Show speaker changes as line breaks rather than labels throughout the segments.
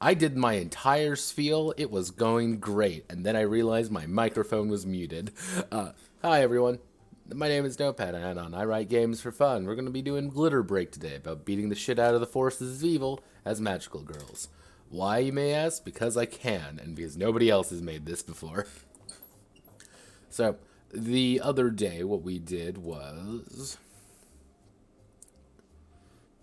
I did my entire spiel, it was going great, and then I realized my microphone was muted. Hi everyone, my name is Notepad, and I write games for fun. We're going to be doing Glitterbreak today, about beating the shit out of the forces of evil as magical girls. Why, you may ask? Because I can, and because nobody else has made this before. So, the other day, what we did was...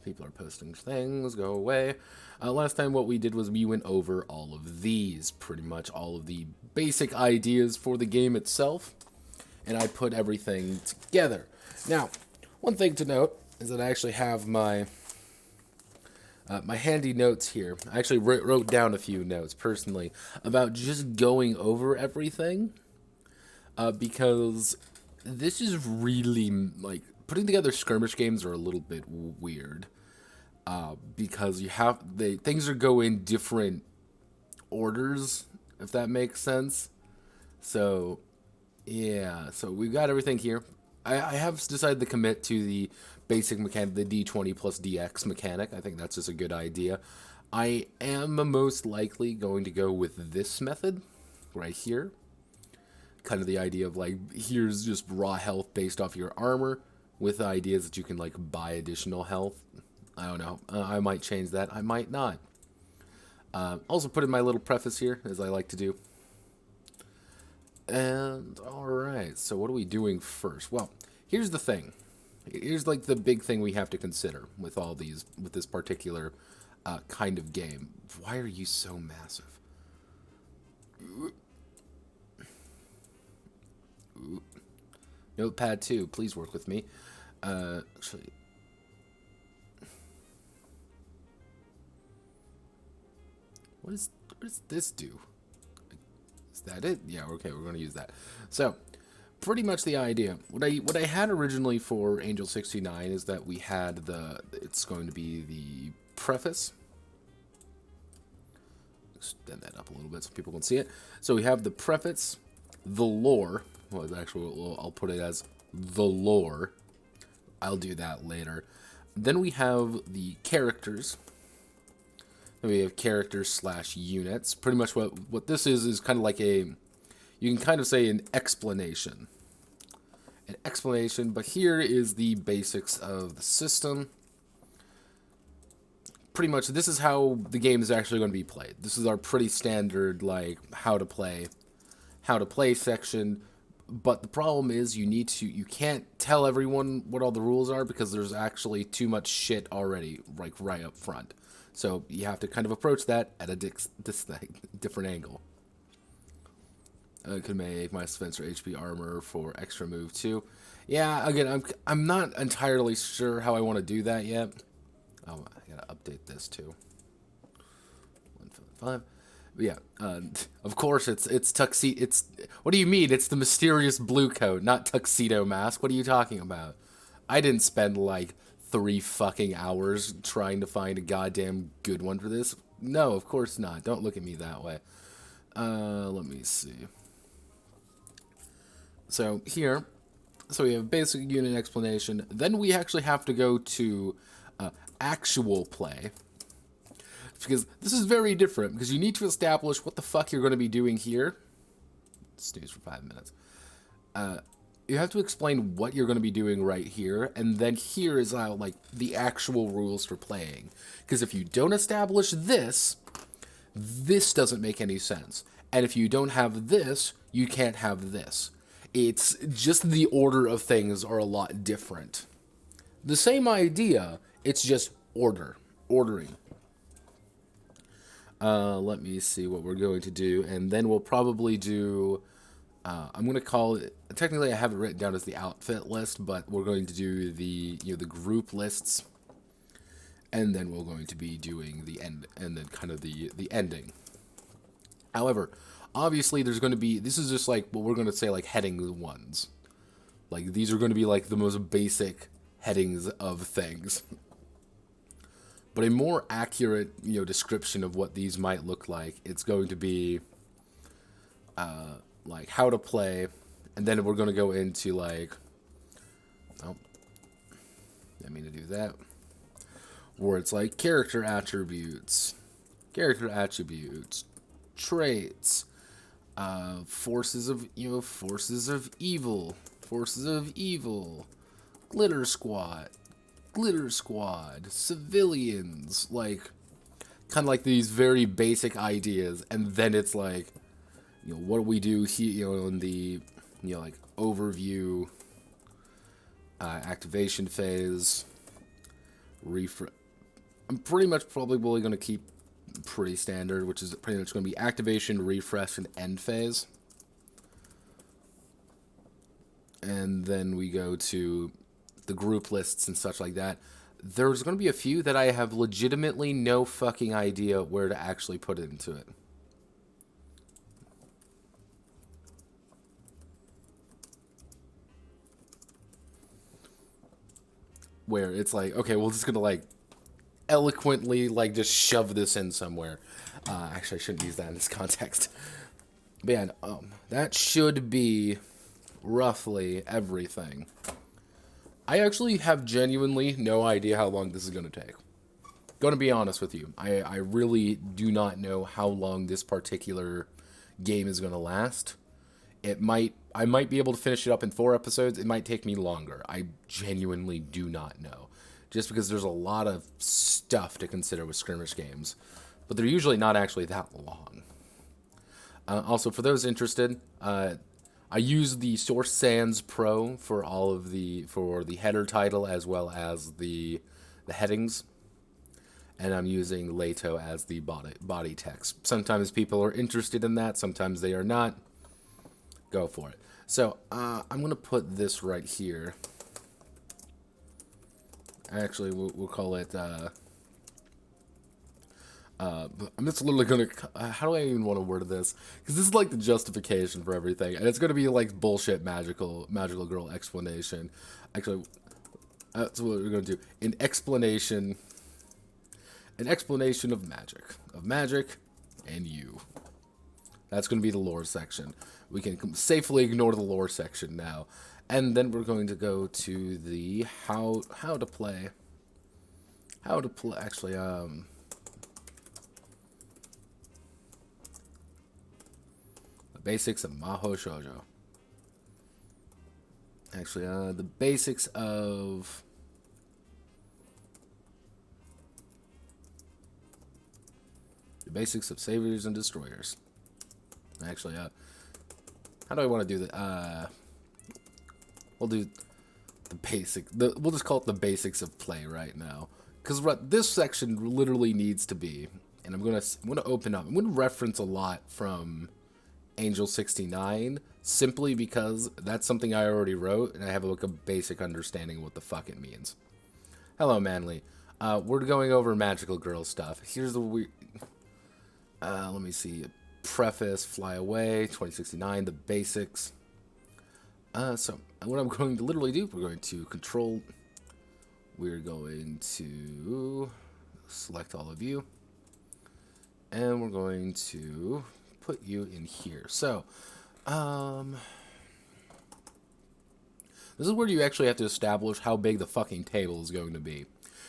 People are posting things, go away. Last time what we did was we went over all of these, pretty much all of the basic ideas for the game itself, and I put everything together. Now, one thing to note is that I actually have my my handy notes here. I actually wrote down a few notes, personally, about just going over everything, because this is really, like, putting together skirmish games are a little bit weird. Because you have things are go in different orders, if that makes sense. So yeah, so we've got everything here. I have decided to commit to the basic mechanic, the D20 plus DX mechanic. I think that's just a good idea. I am most likely going to go with this method right here. Kind of the idea of, like, here's just raw health based off your armor, with ideas that you can, like, buy additional health. I don't know. I might change that. I might not. Also put in my little preface here, as I like to do. And, alright, so what are we doing first? Well, here's the thing. Here's, like, the big thing we have to consider with all these, with this particular kind of game. Why are you so massive? Ooh. Notepad 2, please work with me. Actually... What does this do? Is that it? Yeah, okay, we're going to use that. So, pretty much the idea. What I had originally for Angel 69 is that we had it's going to be the preface. Extend that up a little bit so people can see it. So we have the preface, the lore. Well, actually, I'll put it as the lore. I'll do that later. Then we have the characters. We have characters slash units. Pretty much what this is kind of like you can kind of say an explanation. An explanation, but here is the basics of the system. Pretty much this is how the game is actually going to be played. This is our pretty standard, like, how to play section. But the problem is you can't tell everyone what all the rules are, because there's actually too much shit already, like, right up front. So you have to kind of approach that at a different angle. Could make my Spencer HP armor for extra move too. Yeah, again, I'm not entirely sure how I want to do that yet. Oh, I gotta update this too. 155. But yeah, of course it's tuxedo. It's what do you mean? It's the mysterious blue coat, not tuxedo mask. What are you talking about? I didn't spend like 3 fucking hours trying to find a goddamn good one for this. No, of course not. Don't look at me that way. Let me see. So here, so we have basic unit explanation. Then we actually have to go to actual play. Because this is very different, because you need to establish what the fuck you're going to be doing here. Snooze for 5 minutes. You have to explain what you're going to be doing right here, and then here is how, like, the actual rules for playing. Because if you don't establish this, this doesn't make any sense. And if you don't have this, you can't have this. It's just the order of things are a lot different. The same idea, it's just ordering. Let me see what we're going to do, and then we'll probably do, I'm going to call it, technically I have it written down as the outfit list, but we're going to do the, the group lists, and then we're going to be doing the end, and then kind of the ending. However, obviously there's going to be, this is just like what we're going to say like heading ones. Like these are going to be like the most basic headings of things. But a more accurate, description of what these might look like, it's going to be, like, how to play, and then we're going to go into, like, oh, didn't mean to do that, where it's, like, character attributes, traits, forces of evil, glitter squad, civilians, like, kind of like these very basic ideas, and then it's like, what do we do here, in the, like, overview, activation phase, I'm pretty much probably going to keep pretty standard, which is pretty much going to be activation, refresh, and end phase. And then we go to the group lists and such like that. There's going to be a few that I have legitimately no fucking idea where to actually put into it. Where it's like, okay, we're just going to, like, eloquently, like, just shove this in somewhere. Actually, I shouldn't use that in this context. But yeah, that should be roughly everything. I actually have genuinely no idea how long this is going to take. Going to be honest with you. I really do not know how long this particular game is going to last. I might be able to finish it up in 4 episodes. It might take me longer. I genuinely do not know. Just because there's a lot of stuff to consider with skirmish games. But they're usually not actually that long. Also, for those interested, I use the Source Sans Pro for for the header title as well as the headings, and I'm using Leto as the body text. Sometimes people are interested in that, sometimes they are not. Go for it. So I'm gonna put this right here. Actually, we'll call it. I'm just literally gonna. How do I even want to word this? Because this is like the justification for everything, and it's gonna be like bullshit magical girl explanation. Actually, that's what we're gonna do. An explanation of magic, and you. That's gonna be the lore section. We can safely ignore the lore section now, and then we're going to go to the how to play. Actually, basics of Mahou Shoujo. Actually, the basics of saviors and destroyers. Actually, how do I want to do that? We'll do the basic. We'll just call it the basics of play right now, because what this section literally needs to be, and I'm gonna open up. I'm gonna reference a lot from Angel 69, simply because that's something I already wrote, and I have like a basic understanding of what the fuck it means. Hello, Manly. We're going over Magical Girl stuff. Here's the weird... let me see. Preface, Fly Away, 2069, the basics. So, what I'm going to literally do, we're going to control... We're going to select all of you. And we're going to put you in here. So, this is where you actually have to establish how big the fucking table is going to be.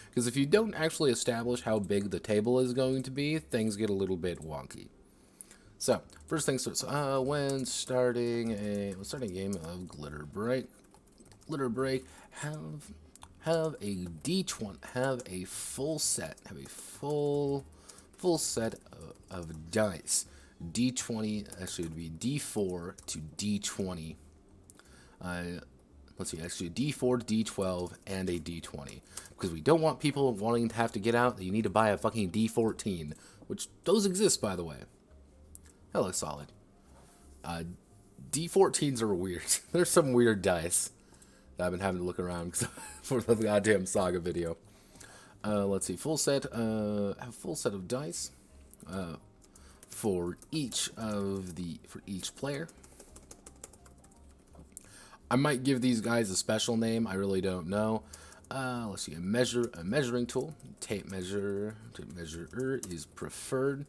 Because if you don't actually establish how big the table is going to be, things get a little bit wonky. So, first things first, when starting a game of Glitterbreak, have a D20, have a full set of dice. D20 actually would be D4 to D20. Let's see, actually D4 to D12 and a D20. Because we don't want people wanting to have to get out that you need to buy a fucking D14. Which, those exist, by the way. That looks solid. D14s are weird. There's some weird dice that I've been having to look around for the goddamn Saga video. Let's see, full set, have a full set of dice for each player. I might give these guys a special name. I really don't know. Let's see, a measuring tool. Tape measurer is preferred.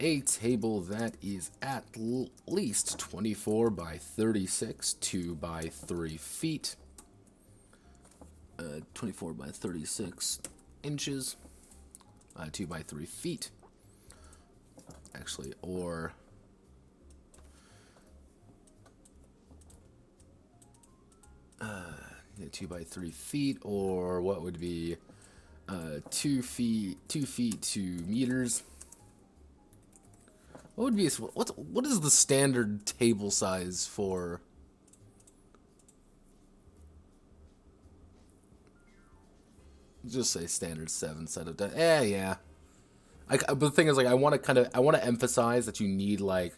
A table that is at least 24 by 36, 2 by 3 feet. 24 by 36 inches. 2 by 3 feet. Actually, or... 2 by 3 feet, or what would be 2 feet 2 meters. What would be what is the standard table size for? Just say standard 7 set of dice. Yeah. But the thing is, like, I want to emphasize that you need like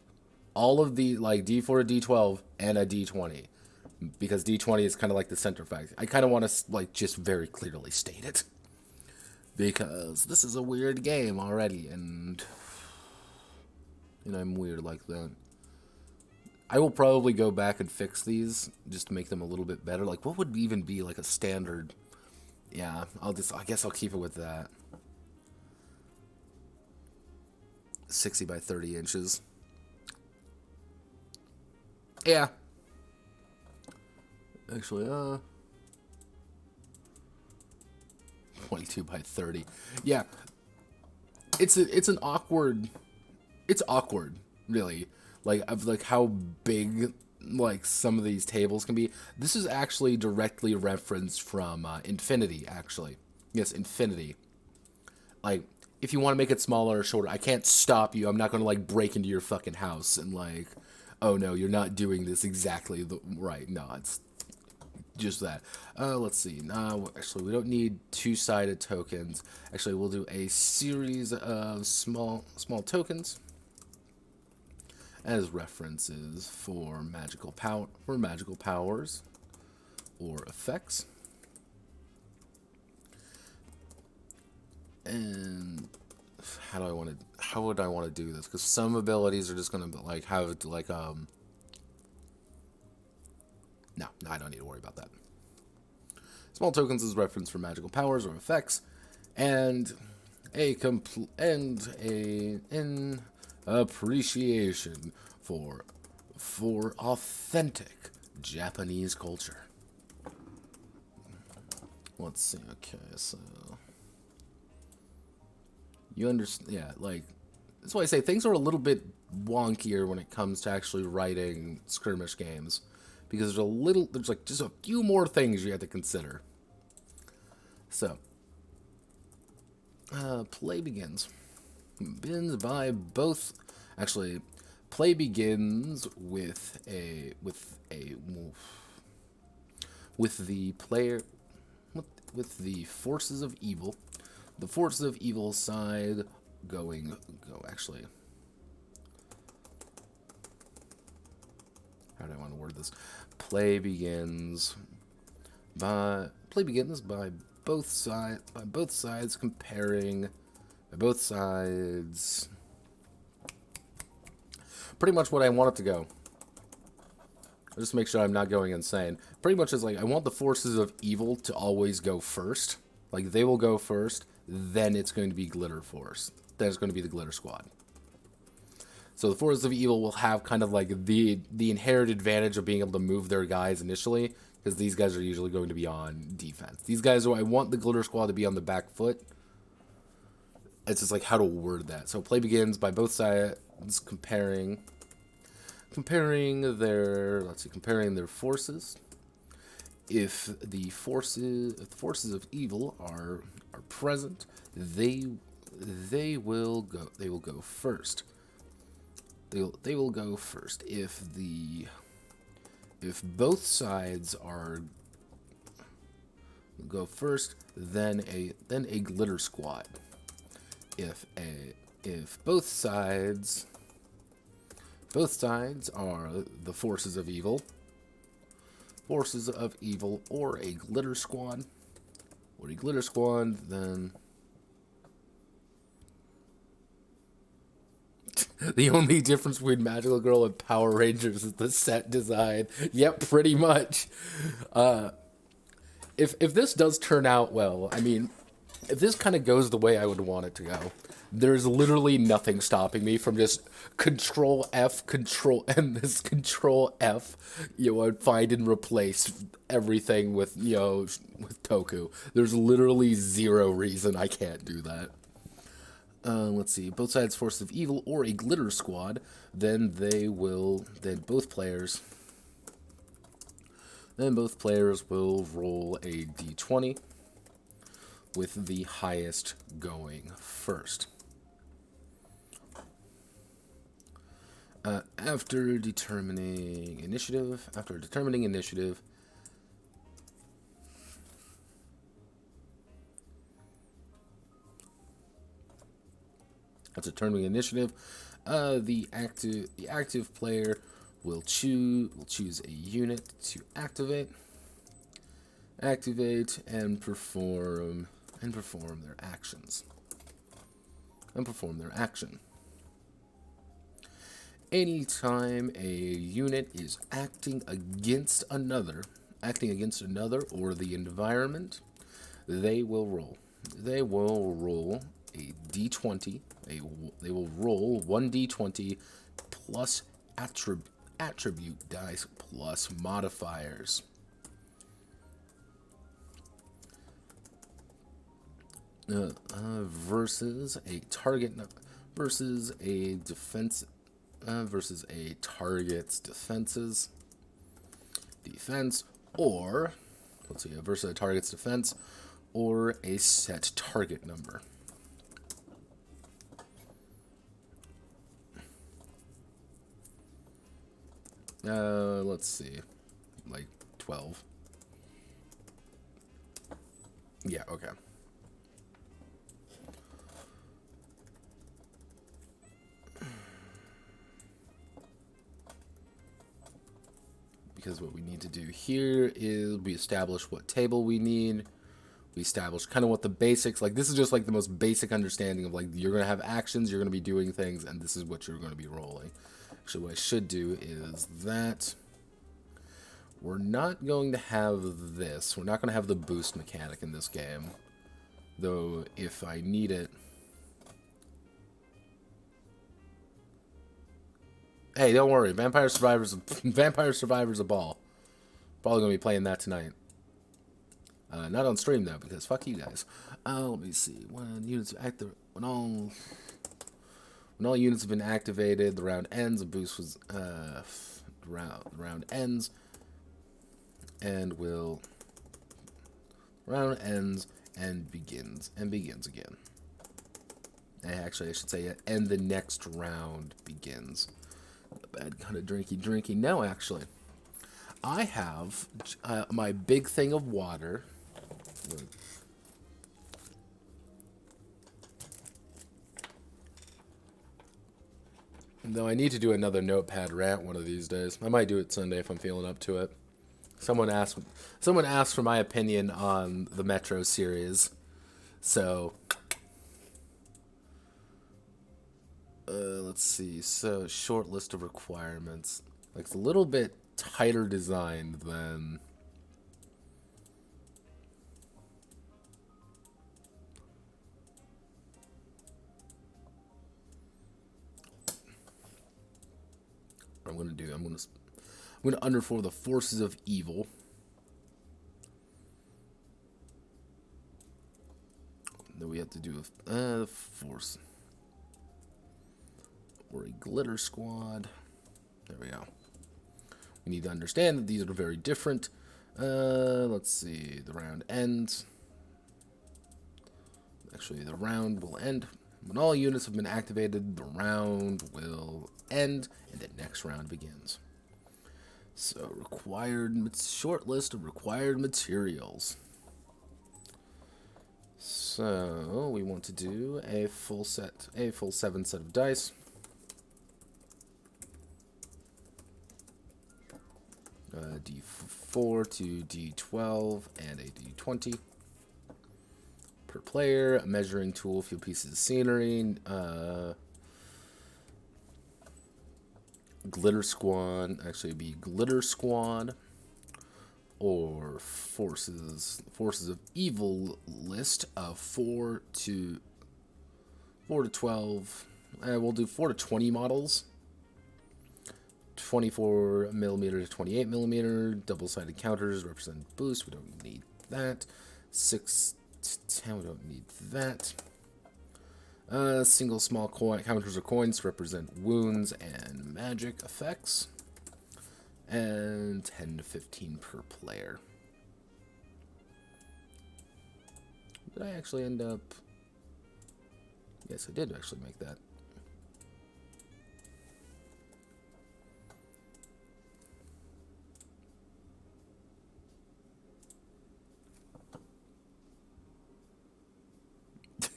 all of the like D4 to D12 and a D20. Because D20 is kind of like the center fact. I kind of want to like just very clearly state it. Because this is a weird game already, and I'm weird like that. I will probably go back and fix these just to make them a little bit better. Like, what would even be like a standard? Yeah, I guess I'll keep it with that. 60 by 30 inches. Yeah. Actually, 22 by 30. Yeah. It's awkward, really. Like how big like some of these tables can be. This is actually directly referenced from Infinity, actually. Yes, Infinity. Like, if you want to make it smaller or shorter, I can't stop you. I'm not going to like break into your fucking house and like, oh no, you're not doing this exactly right. No, it's just that. Let's see. Actually, we don't need two-sided tokens. Actually, we'll do a series of small tokens as references for magical powers or effects. And how would I want to do this? Because some abilities are just gonna like have it like No, I don't need to worry about that. Small tokens is reference for magical powers or effects, and an appreciation for authentic Japanese culture. Let's see. Okay, so you understand? Yeah, like that's why I say things are a little bit wonkier when it comes to actually writing skirmish games. Because there's like just a few more things you have to consider. So, play begins. Actually, play begins with the forces of evil. The forces of evil side actually. how do I want to word this? Play begins by both sides comparing by both sides. Pretty much what I want it to go. Just make sure I'm not going insane. Pretty much is like, I want the forces of evil to always go first. Like, they will go first, then it's going to be Glitter Force. Then it's going to be the Glitter Squad. So the forces of evil will have kind of like the inherent advantage of being able to move their guys initially, because these guys are usually going to be on defense. These guys, I want the Glitter Squad to be on the back foot. It's just like how to word that. So play begins by both sides comparing their forces. If the forces of evil are present, they will go first. They will go first. If both sides are go first, then a Glitter Squad. If both sides are the forces of evil, or a Glitter Squad, then the only difference between Magical Girl and Power Rangers is the set design. Yep, pretty much. If this does turn out well, I mean, if this kind of goes the way I would want it to go, there's literally nothing stopping me from just Control F, Control F, and find and replace everything with, with Toku. There's literally zero reason I can't do that. Let's see, both sides forces of evil or a Glitter Squad, then both players will roll a d20 with the highest going first. After determining initiative, the active player will choose a unit to activate and perform their actions. Anytime a unit is acting against another or the environment, they will roll a d20. They will roll 1d20 plus attribute dice plus modifiers. Versus a target's defense, or versus a target's defense or a set target number. Let's see, like 12. Yeah, okay. Because what we need to do here is we establish what table we need. We establish kind of what the basics, like this is just like the most basic understanding of like you're going to have actions, you're going to be doing things, and this is what you're going to be rolling. Actually, what I should do is that we're not going to have this. We're not going to have the boost mechanic in this game. Though, if I need it... Hey, don't worry. Vampire Survivor's a ball. Probably going to be playing that tonight. Not on stream, though, because fuck you guys. Let me see. When all units have been activated, the round ends. The boost was round ends, and will round ends and begins again. Actually, I should say, and the next round begins. Bad kind of drinky. No, actually, I have my big thing of water. Though I need to do another notepad rant one of these days. I might do it Sunday if I'm feeling up to it. Someone asked for my opinion on the Metro series. So let's see. So short list of requirements. Like it's a little bit tighter designed than I'm gonna underfor the forces of evil. Then we have to do a force or a glitter squad. There we go. We need to understand that these are very different. Let's see. The round ends. Actually, the round will end. When all units have been activated, the round will end, and the next round begins. So, short list of required materials. So, we want to do a full 7 set of dice. D4 to D12 and a D20 per player. A measuring tool, few pieces of scenery. Glitter squad, actually be glitter squad, or forces of evil list of 4 to 12. We'll do 4 to 20 models. 24 millimeter to 28 millimeter. Double-sided counters represent boost. We don't need that. 6 to 10. We don't need that. Single small counters or coins represent wounds and magic effects. And 10 to 15 per player. Did I actually end up... Yes, I did actually make that.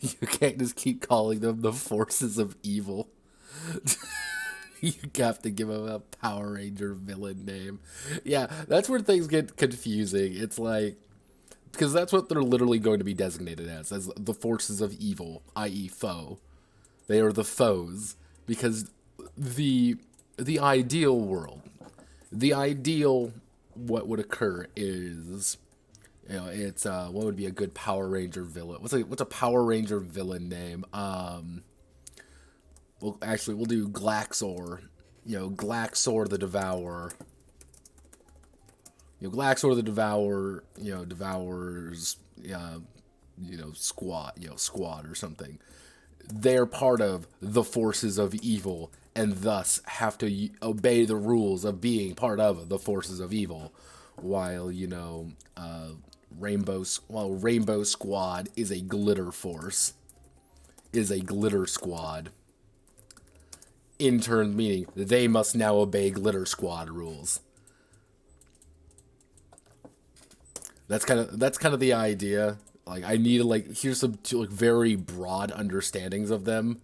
You can't just keep calling them the forces of evil. You have to give them a Power Ranger villain name. Yeah, that's where things get confusing. It's like, because that's what they're literally going to be designated as the forces of evil, i.e. foe. They are the foes, because the ideal world, what would occur is, you know, it's what would be a good Power Ranger villain? What's a Power Ranger villain name? We'll do Glaxor. You know, Glaxor the Devourer. You know, Glaxor the Devourer. You know, devours. Squad or something. They're part of the forces of evil, and thus have to obey the rules of being part of the forces of evil. While Rainbow Squad is a glitter force, is a glitter squad. In turn, meaning they must now obey glitter squad rules. That's kind of the idea. Like, I need to here's some very broad understandings of them.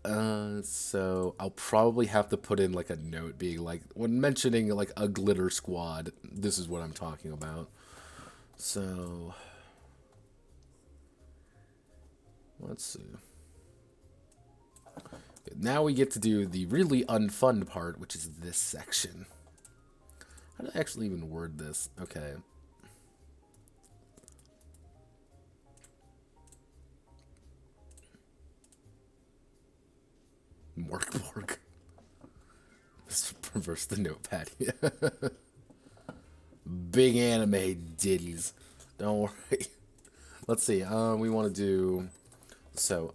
So I'll probably have to put in a note being when mentioning a glitter squad, this is what I'm talking about. So let's see. Now we get to do the really unfun part, which is this section. How do I actually even word this? Okay. Mork. Let's reverse the notepad. Big anime ditties. Don't worry. Let's see. We want to do... So,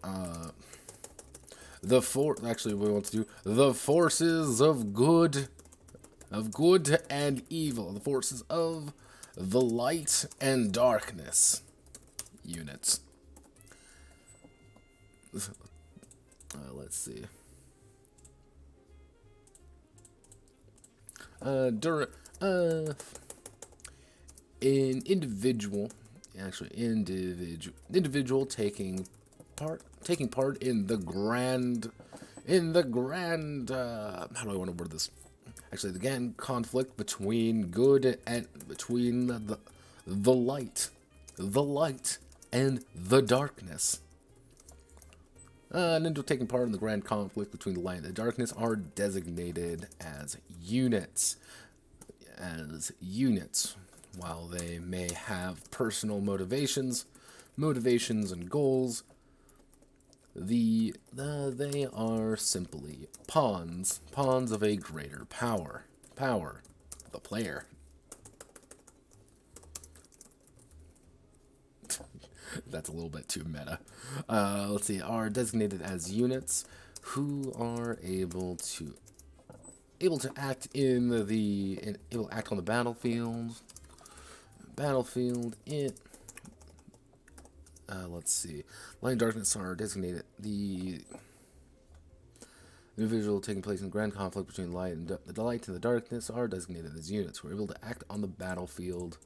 Actually, we want to do the forces of good and evil. The forces of the light and darkness units. Let's see. Individual taking part in the In the grand, how do I want to word this? Actually, the grand conflict between good and between the light, and the darkness. Ninja taking part in the grand conflict between the light and the darkness are designated as units. While they may have personal motivations and goals, they are simply pawns of a greater power, the player. That's a little bit too meta. Let's see, are designated as units who are able to act act on the battlefield. Let's see. Light and darkness are designated. The individual taking place in grand conflict between the light and the darkness are designated as units who are able to act on the battlefield.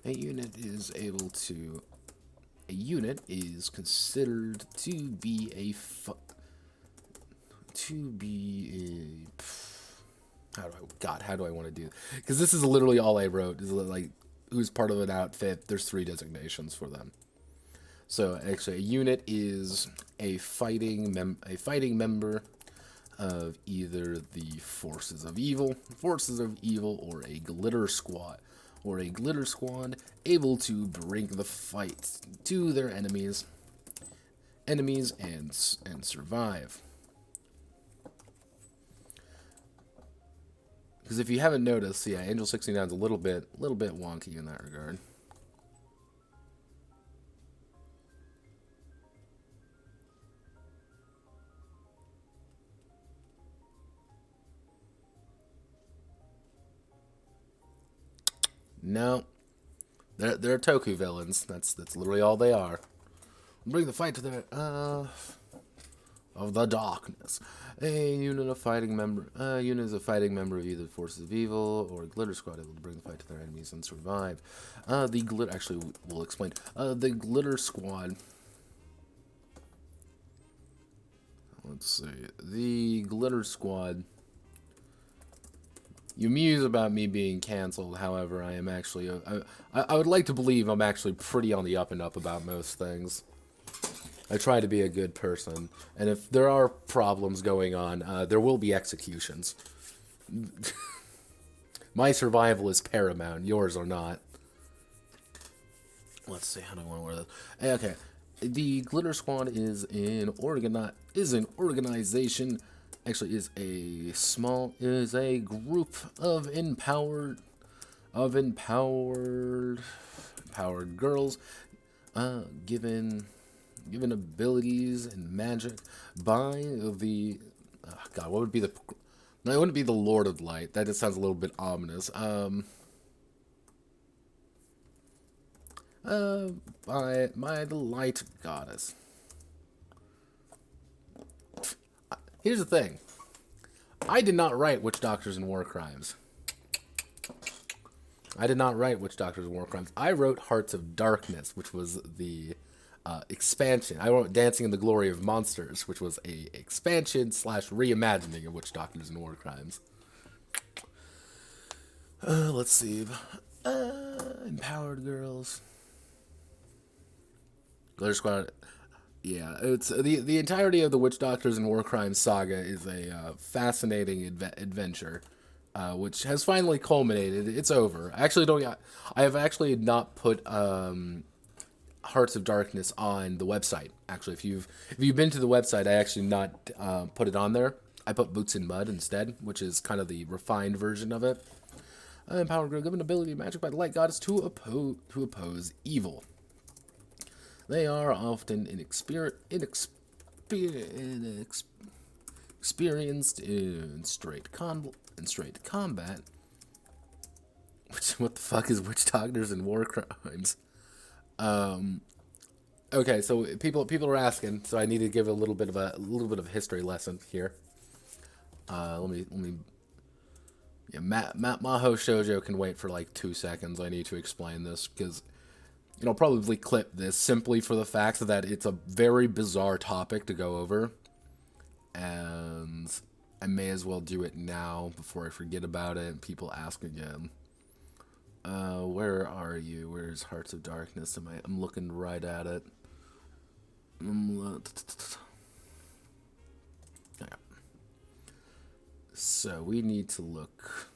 A unit is considered to be how do I want to do? Because this is literally all I wrote. Is like who's part of an outfit. There's 3 designations for them. So actually, a unit is a fighting member of either the forces of evil, or a glitter squad, able to bring the fight to their enemies and survive. Because if you haven't noticed, yeah, Angel 69 is a little bit wonky in that regard. No, they're Toku villains. That's literally all they are. Bring the fight to the of the darkness. A unit is a fighting member of either forces of evil or a glitter squad able to bring the fight to their enemies and survive. We'll explain. The glitter squad. Let's see. The glitter squad. You muse about me being canceled. However, I am actually. I would like to believe I'm actually pretty on the up and up about most things. I try to be a good person, and if there are problems going on, there will be executions. My survival is paramount. Yours are not. Let's see. How do I want to word this? Okay. The Glitter Squad is an organization. Actually, is a group of empowered girls, given abilities and magic by the God. What would be the? No, it wouldn't be the Lord of Light. That just sounds a little bit ominous. By the Light Goddess. Here's the thing. I did not write Witch Doctors and War Crimes. I wrote Hearts of Darkness, which was the expansion. I wrote Dancing in the Glory of Monsters, which was a expansion / reimagining of Witch Doctors and War Crimes. Let's see. Empowered girls. Glitter Squad. Yeah, it's the entirety of the Witch Doctors and War Crimes saga is a fascinating adventure, which has finally culminated. It's over. I have actually not put Hearts of Darkness on the website. Actually, if you've been to the website, I actually not put it on there. I put Boots in Mud instead, which is kind of the refined version of it. Empowered girl given ability magic by the Light Goddess to oppose evil. They are often inexperienced in straight combat. What the fuck is Witch Doctors and War Crimes? Okay, so people are asking, so I need to give a little bit of a history lesson here. Let me. Yeah, Mahou Shoujo can wait for like 2 seconds. I need to explain this because I'll probably clip this simply for the fact that it's a very bizarre topic to go over. And I may as well do it now before I forget about it and people ask again. Where are you? Where's Hearts of Darkness? I'm looking right at it. So we need to look.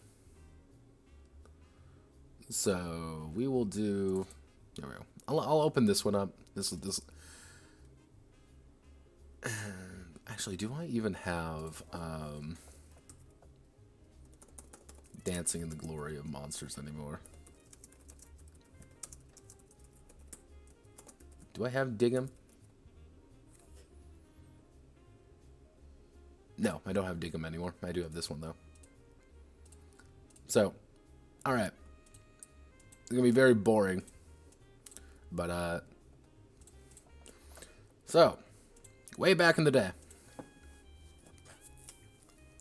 So we will do. There we go. I'll open this one up. This. Actually, do I even have Dancing in the Glory of Monsters anymore? Do I have Dig 'em? No, I don't have Dig 'em anymore. I do have this one, though. So, alright. It's going to be very boring. But, so, way back in the day.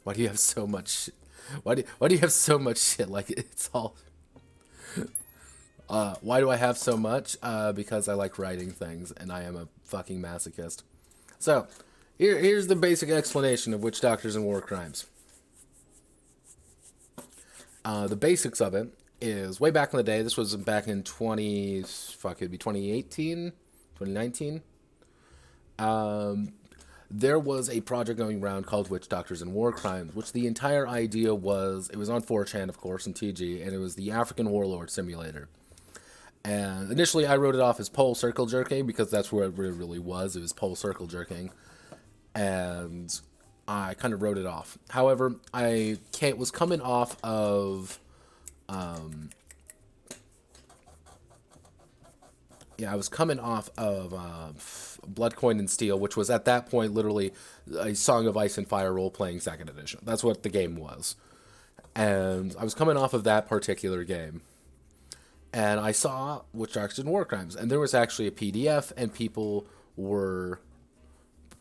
Why do you have so much why do you have so much shit? Like, it's all... why do I have so much? Because I like writing things, and I am a fucking masochist. So, here's the basic explanation of Witch Doctors and War Crimes. The basics of it is, way back in the day, this was back in 2018? 2019? There was a project going around called Witch Doctors and War Crimes, which the entire idea was, it was on 4chan, of course, and TG, and it was the African Warlord Simulator. And initially I wrote it off as pole circle jerking, because that's where it really was. It was pole circle jerking. And I kind of wrote it off. However, I was coming off of... I was coming off of Blood, Coin, and Steel, which was at that point literally a Song of Ice and Fire role-playing 2nd edition. That's what the game was. And I was coming off of that particular game. And I saw Witch Doctors and War Crimes. And there was actually a PDF, and people were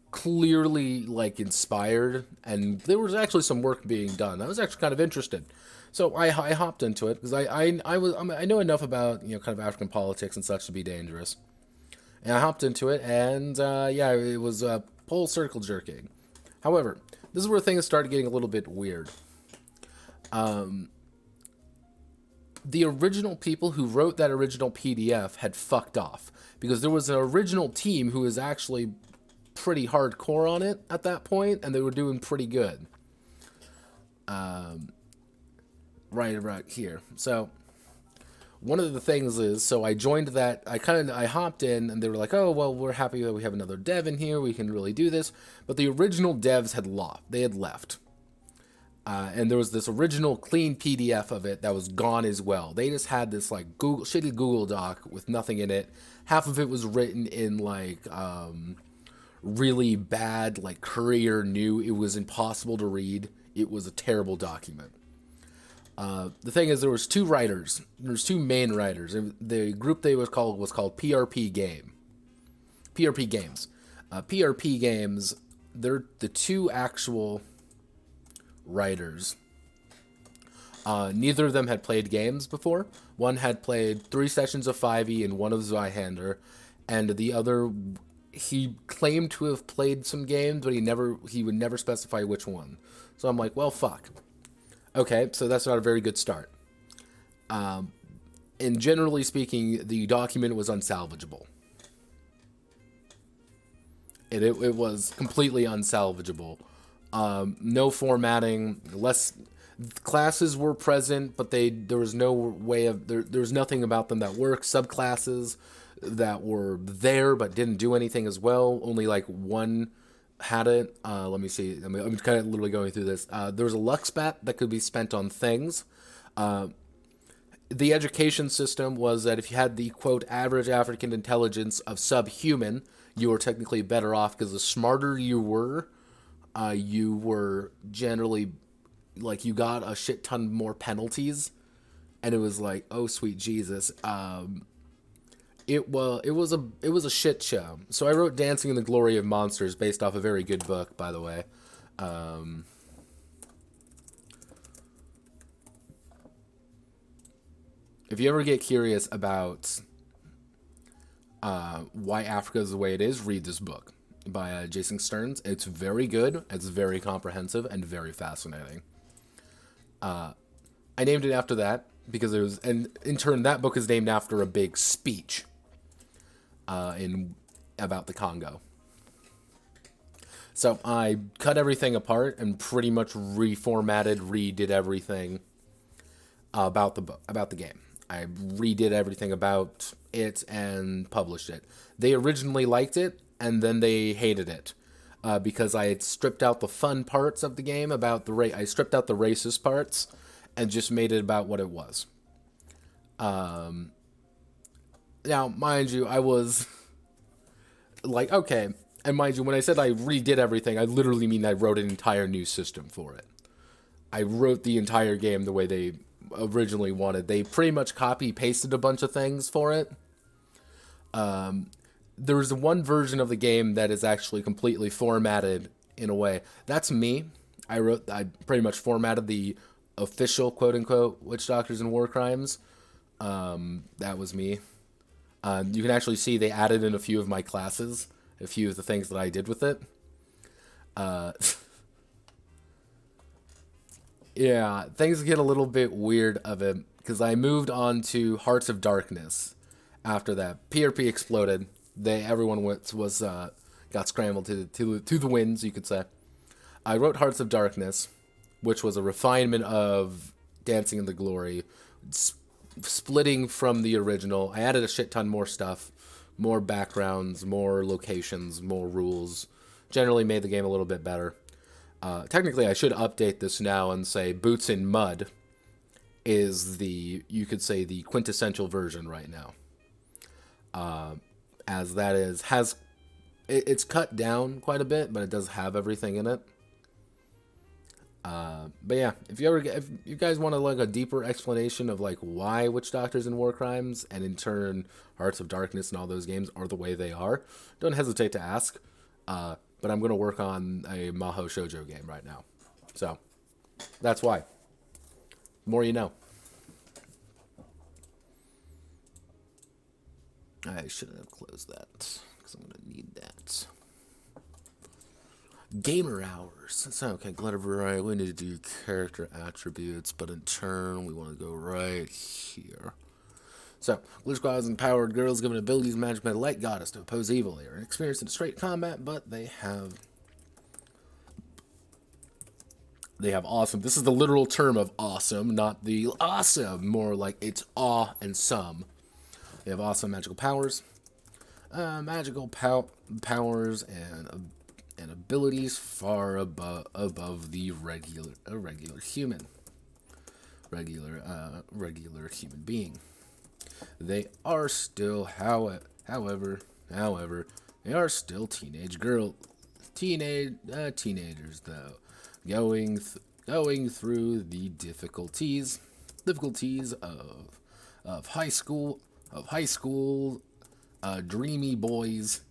clearly, like, inspired. And there was actually some work being done. I was actually kind of interested. So I hopped into it because I know enough about, kind of African politics and such to be dangerous. And I hopped into it, and it was pole circle jerking. However, this is where things started getting a little bit weird. The original people who wrote that original PDF had fucked off, because there was an original team who was actually pretty hardcore on it at that point, and they were doing pretty good. Right here. So, one of the things is, so I joined that, I hopped in, and they were like, oh, well, we're happy that we have another dev in here, we can really do this. But the original devs had left. And there was this original clean PDF of it that was gone as well. They just had this, like, shitty Google Doc with nothing in it. Half of it was written in, like, really bad, like, Courier New. It was impossible to read. It was a terrible document. The thing is, there was two writers. There's two main writers. The group they was called PRP Game. PRP Games. PRP Games, they're the two actual writers. Neither of them had played games before. One had played 3 sessions of 5e and one of Zweihander, and the other, he claimed to have played some games, but he would never specify which one. So I'm like, well, fuck. Okay, so that's not a very good start. And generally speaking, the document was unsalvageable. It was completely unsalvageable. No formatting, classes were present, but there was no way of, there was nothing about them that worked. Subclasses that were there but didn't do anything as well. Only like one had it. Let me see. I'm kind of literally going through this. There was a Luxbat that could be spent on things. The education system was that if you had the, quote, average African intelligence of subhuman, you were technically better off, because the smarter you were generally, like, you got a shit ton more penalties. And it was like, oh, sweet Jesus. It was a shit show. So I wrote Dancing in the Glory of Monsters, based off a very good book, by the way. If you ever get curious about Why Africa is the Way It Is, read this book by Jason Stearns. It's very good, it's very comprehensive, and very fascinating. I named it after that because it was, and in turn, that book is named after a big speech about the Congo. So I cut everything apart and pretty much reformatted, redid everything about the game. I redid everything about it and published it. They originally liked it, and then they hated it because I had stripped out the fun parts of the game about I stripped out the racist parts and just made it about what it was. Now, mind you, I was like, okay, and mind you, when I said I redid everything, I literally mean I wrote an entire new system for it. I wrote the entire game the way they originally wanted. They pretty much copy-pasted a bunch of things for it. There's one version of the game that is actually completely formatted in a way. That's me. I pretty much formatted the official, quote-unquote, Witch Doctors and War Crimes. That was me. You can actually see they added in a few of my classes, a few of the things that I did with it. Yeah, things get a little bit weird of it, because I moved on to Hearts of Darkness after that. PRP exploded. Everyone got scrambled to the winds, you could say. I wrote Hearts of Darkness, which was a refinement of Dancing in the Glory, splitting from the original. I added a shit ton more stuff, more backgrounds, more locations, more rules. Generally made the game a little bit better. Technically, I should update this now and say Boots in Mud is you could say, the quintessential version right now. As that it's cut down quite a bit, but it does have everything in it. But yeah, if you guys want a deeper explanation of why Witch Doctors and War Crimes, and in turn Hearts of Darkness and all those games are the way they are, don't hesitate to ask. But I'm going to work on a Mahou Shoujo game right now. So, that's why. The more you know. I shouldn't have closed that, because I'm going to need that. Gamer hours. So, okay, Glitterbreak, we need to do character attributes, but in turn, we want to go right here. So, Blue Squad's empowered girls given abilities managed by the Light Goddess to oppose evil. They are experienced in straight combat, but they have awesome. This is the literal term of awesome, not the awesome. More like it's awe and some. They have awesome magical powers. Powers and abilities far above the regular human. Regular human being. They are still, however, they are still teenagers though, going through the difficulties of high school, dreamy boys,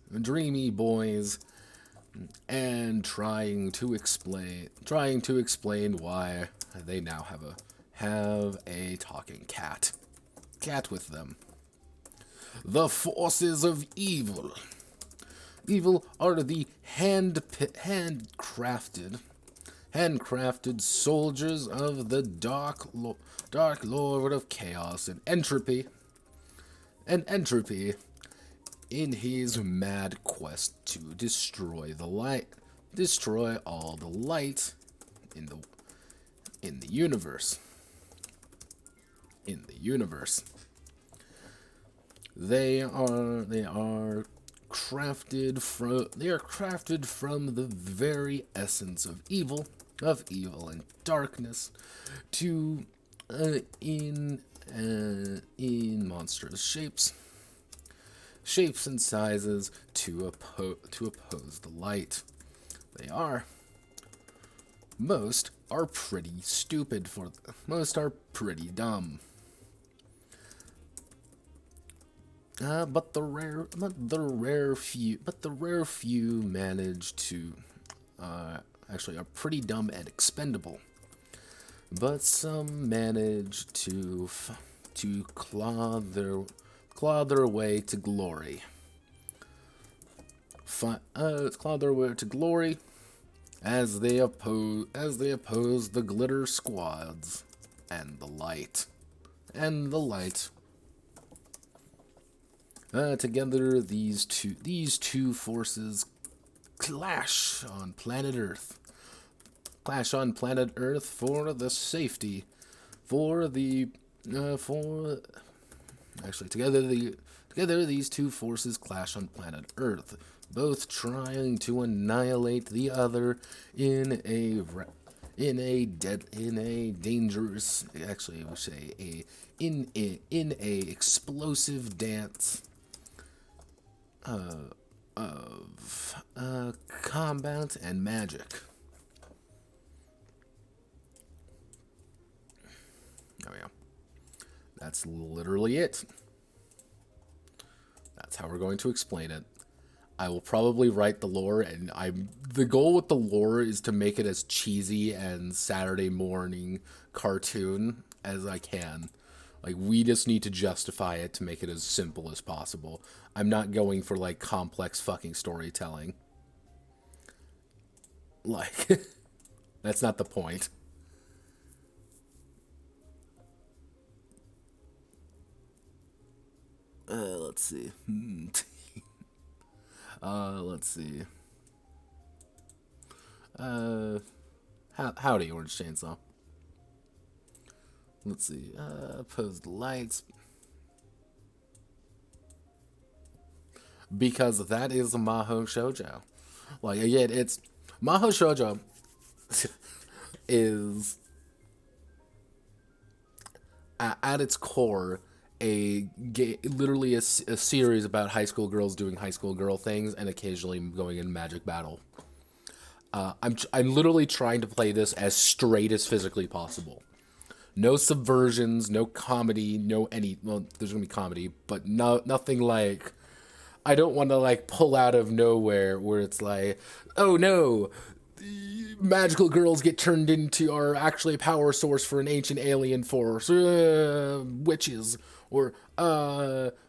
and trying to explain why they now have a talking cat with them. The forces of evil. Evil are the handcrafted soldiers of the Dark Lord of Chaos and Entropy. In his mad quest to destroy all the light in the universe. They are crafted from the very essence of evil and darkness to in monstrous shapes and sizes to oppose the light. Most are pretty stupid most are pretty dumb. But the rare few manage to actually are pretty dumb and expendable. But some manage to claw their way to glory. claw their way to glory as they oppose the glitter squads and the light. Together, these two forces clash on planet Earth. For the safety, together these two forces clash on planet Earth, both trying to annihilate the other in a dangerous, actually, we'll say in a explosive dance of combat and magic. There we go. That's literally it. That's how we're going to explain it. I will probably write the lore, and the goal with the lore is to make it as cheesy and Saturday morning cartoon as I can. Like, we just need to justify it to make it as simple as possible. I'm not going for, like, complex fucking storytelling. Like, that's not the point. Let's see. Let's see. Howdy, Orange Chainsaw. Let's see. Opposed lights. Because that is a Mahou Shoujo. Like, again, it's... Mahou Shoujo is... At its core... literally a series about high school girls doing high school girl things and occasionally going in magic battle. I'm literally trying to play this as straight as physically possible. No subversions, no comedy, no any. Well, there's gonna be comedy, but nothing like. I don't want to like pull out of nowhere where it's like, oh no, magical girls get turned into are actually a power source for an ancient alien force, witches, or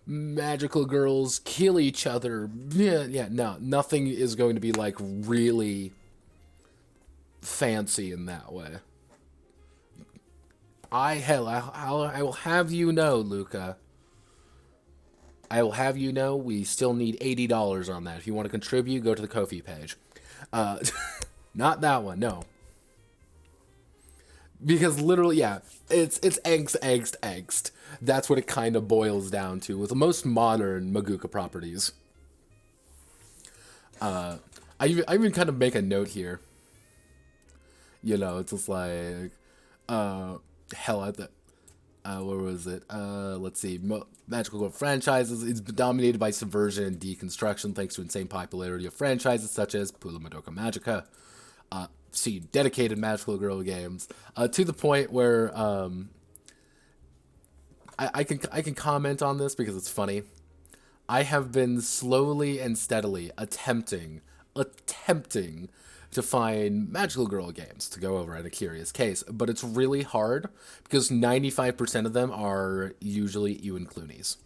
magical girls kill each other. Yeah, no, nothing is going to be like really fancy in that way. I will have you know, Luca. I will have you know we still need $80 on that. If you want to contribute, go to the Ko-fi page. Not that one, no. Because literally, yeah, it's angst. That's what it kind of boils down to with the most modern Meguca properties. I even kind of make a note here. You know, it's just like, hell, where was it? Let's see. Magical Girl franchises is dominated by subversion and deconstruction thanks to insane popularity of franchises such as Pula Madoka Magica. See, dedicated Magical Girl games to the point where I can comment on this because it's funny. I have been slowly and steadily attempting to find Magical Girl games to go over in a curious case, but it's really hard because 95% of them are usually Ewan Clooney's.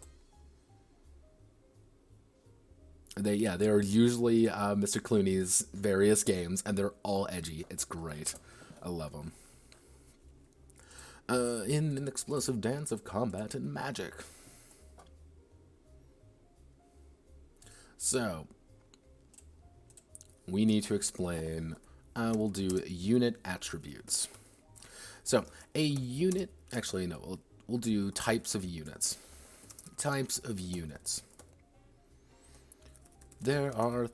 They are usually Mr. Clooney's various games, and they're all edgy. It's great. I love them. In an explosive dance of combat and magic. So, we need to explain, we'll do unit attributes. So, a unit, actually, no, we'll do types of units. Types of units. There are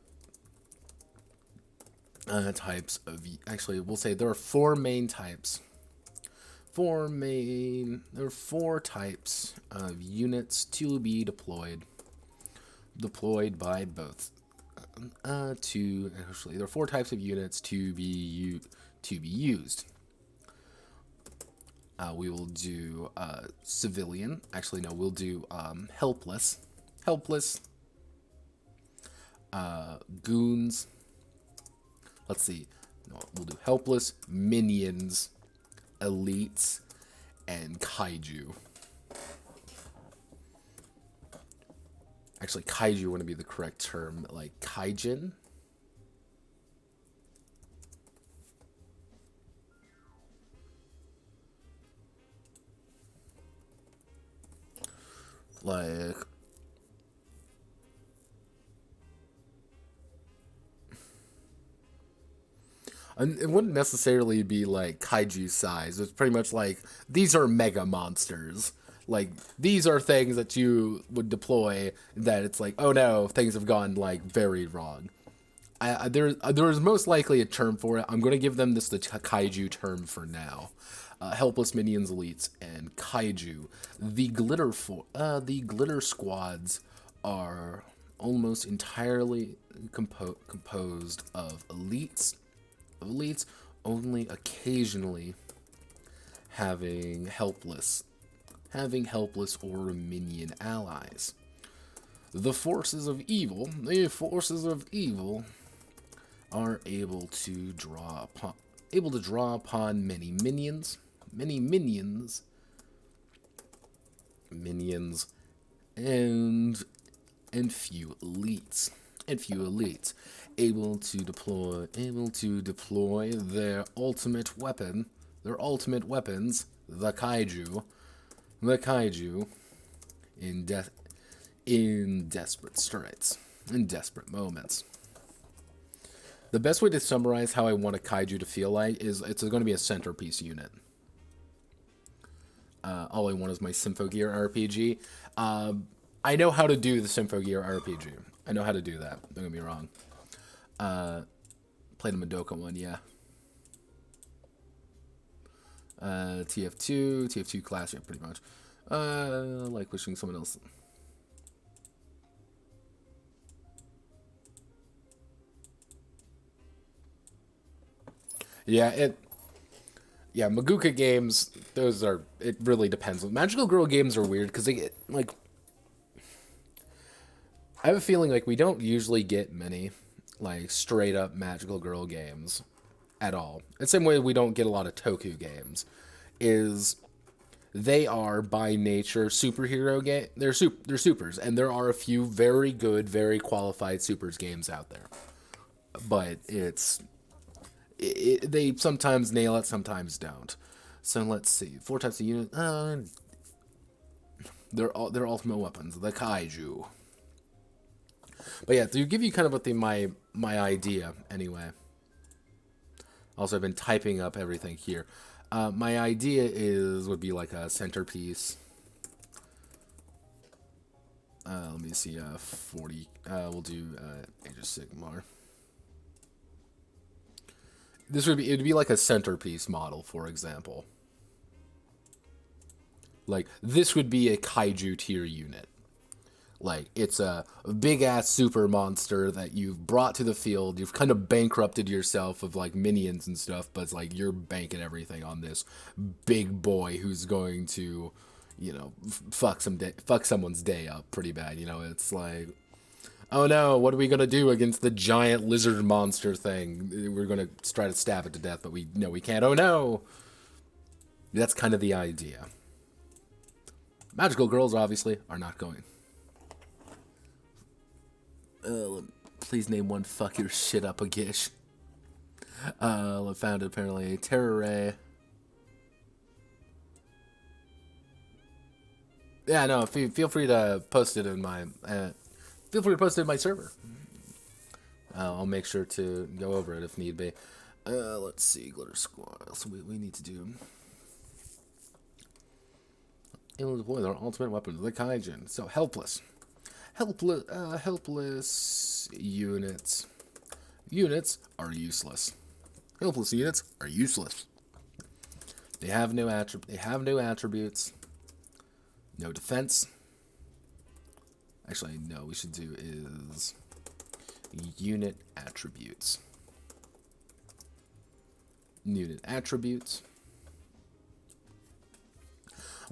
types of, actually, we'll say there are four main types. There are four types of units to be deployed by both. Actually, there are four types of units to be used. We will do civilian. Actually, no, we'll do helpless. Goons. Let's see. No, we'll do helpless, minions, elites, and kaiju. Actually, kaiju wouldn't be the correct term. Like, kaijin? Like... And it wouldn't necessarily be like kaiju size. It's pretty much like these are mega monsters. Like these are things that you would deploy that it's like, oh no, things have gone like very wrong. There's most likely a term for it. I'm going to give them the kaiju term for now. Helpless minions, elites, and kaiju. The glitter squads are almost entirely composed of elites, only occasionally having helpless or minion allies. The forces of evil are able to draw upon many minions, and few elites, able to deploy their ultimate weapons, the kaiju, in desperate straits, in desperate moments. The best way to summarize how I want a kaiju to feel like is it's going to be a centerpiece unit. All I want is my Symphogear RPG. I know how to do the Symphogear RPG. I know how to do that. Don't get me wrong. Play the Meguca one, yeah. TF2 class, yeah, pretty much. Like wishing someone else. Yeah, Meguca games, it really depends. Magical Girl games are weird because they get, like, I have a feeling like we don't usually get many, like, straight up Magical Girl games at all. The same way we don't get a lot of Toku games. They are by nature superhero game. They're supers, and there are a few very good, very qualified supers games out there. But they sometimes nail it, sometimes don't. So let's see. 4 types of unit. Their ultimate weapons, the kaiju. But yeah, to give you kind of what my idea anyway. Also, I've been typing up everything here. My idea would be like a centerpiece. Let me see. 40. We'll do Age of Sigmar. It'd be like a centerpiece model, for example. Like, this would be a kaiju tier unit. Like, it's a big-ass super monster that you've brought to the field. You've kind of bankrupted yourself of, like, minions and stuff, but it's like you're banking everything on this big boy who's going to, you know, fuck someone's day up pretty bad. You know, it's like, oh no, what are we going to do against the giant lizard monster thing? We're going to try to stab it to death, but we can't. Oh no! That's kind of the idea. Magical girls, obviously, are not going. Please name one fuck your shit up a gish. Found apparently Terror Ray. Yeah, no, feel free to post it in my server. I'll make sure to go over it if need be. Let's see, Glitter Squad. So we need to do. Able to deploy their ultimate weapon, the Kaijin. So helpless units. Units are useless. Helpless units are useless. They have no attributes. No defense. Actually, no. We should do is unit attributes. Unit attributes.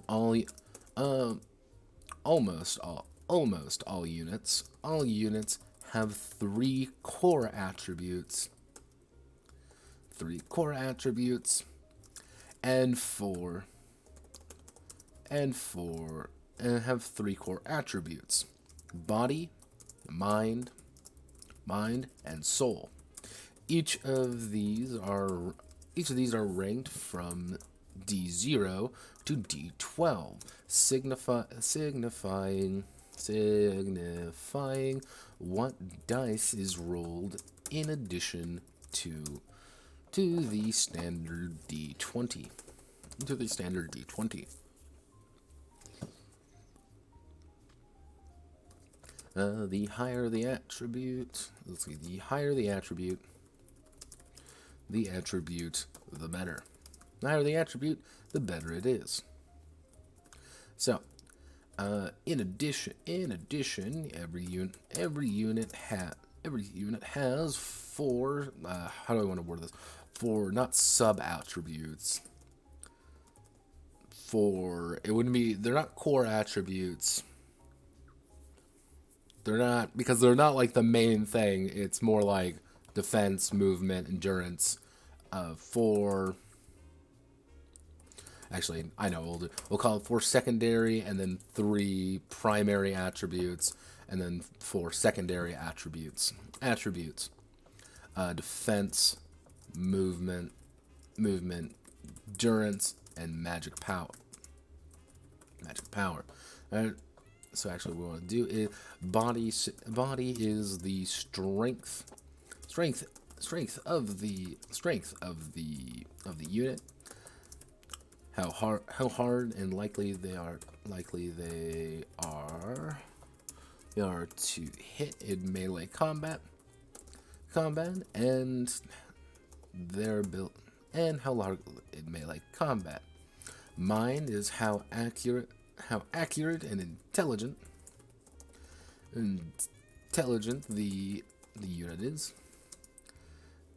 Almost all units. All units have 3 core attributes. 3 core attributes. And have 3 core attributes. body, mind, and soul. Each of these are ranked from D0 to D12, signifying what dice is rolled in addition to the standard D20. The higher the attribute, the higher the attribute, the better. The higher the attribute, the better it is. So, in addition, every unit has four. How do I want to word this? Four, not sub attributes. It wouldn't be. They're not core attributes. They're not, because they're not like the main thing. It's more like defense, movement, endurance. Actually, I know we'll call it 4 secondary, and then 3 primary attributes, and then 4 secondary attributes. Defense, movement, endurance, and magic power. So actually, what we want to do is body is the strength of the unit. How hard and likely they are to hit in melee combat, and their build and how large in melee combat. Mind is how accurate and intelligent the unit is.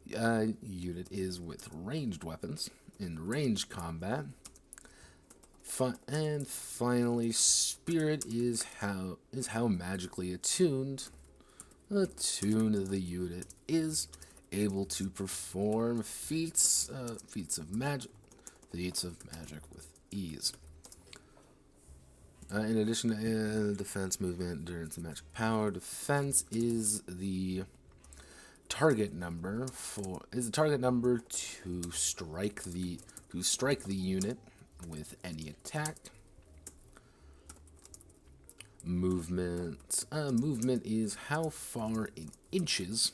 Unit is with ranged weapons in ranged combat. And finally, spirit is how magically attuned the unit is, able to perform feats of magic with ease. In addition to defense, movement, endurance, and magic power, defense is the target number to strike the unit with any attack. Movement is how far in inches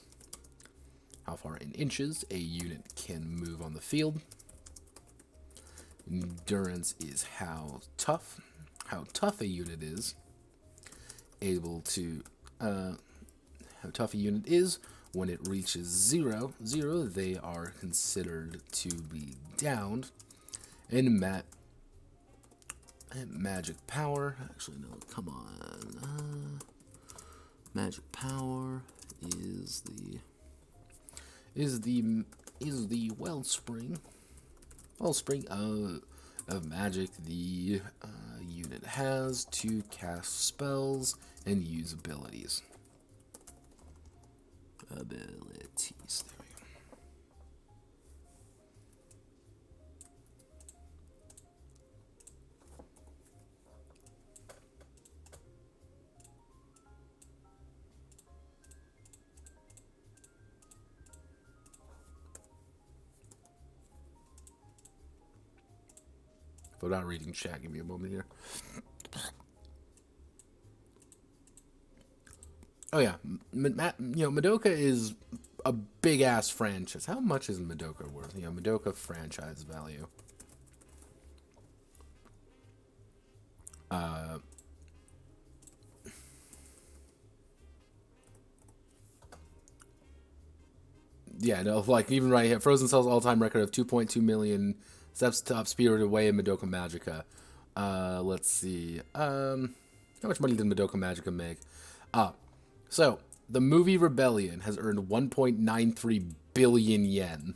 a unit can move on the field. Endurance is how tough a unit is. How tough a unit is. When it reaches 0, they are considered to be downed. And magic power. Actually, no. Come on. Magic power is the wellspring of magic the unit has to cast spells and use abilities. There we go. If I'm not reading chat, give me a moment here. Oh yeah, Meguca is a big ass franchise. How much is Meguca worth? Meguca franchise value. Yeah, no, like even right here, Frozen Cell's all-time record of 2.2 million steps top Spirited Away in Madoka Magica. Let's see. How much money did Madoka Magica make? So the movie Rebellion has earned 1.93 billion yen.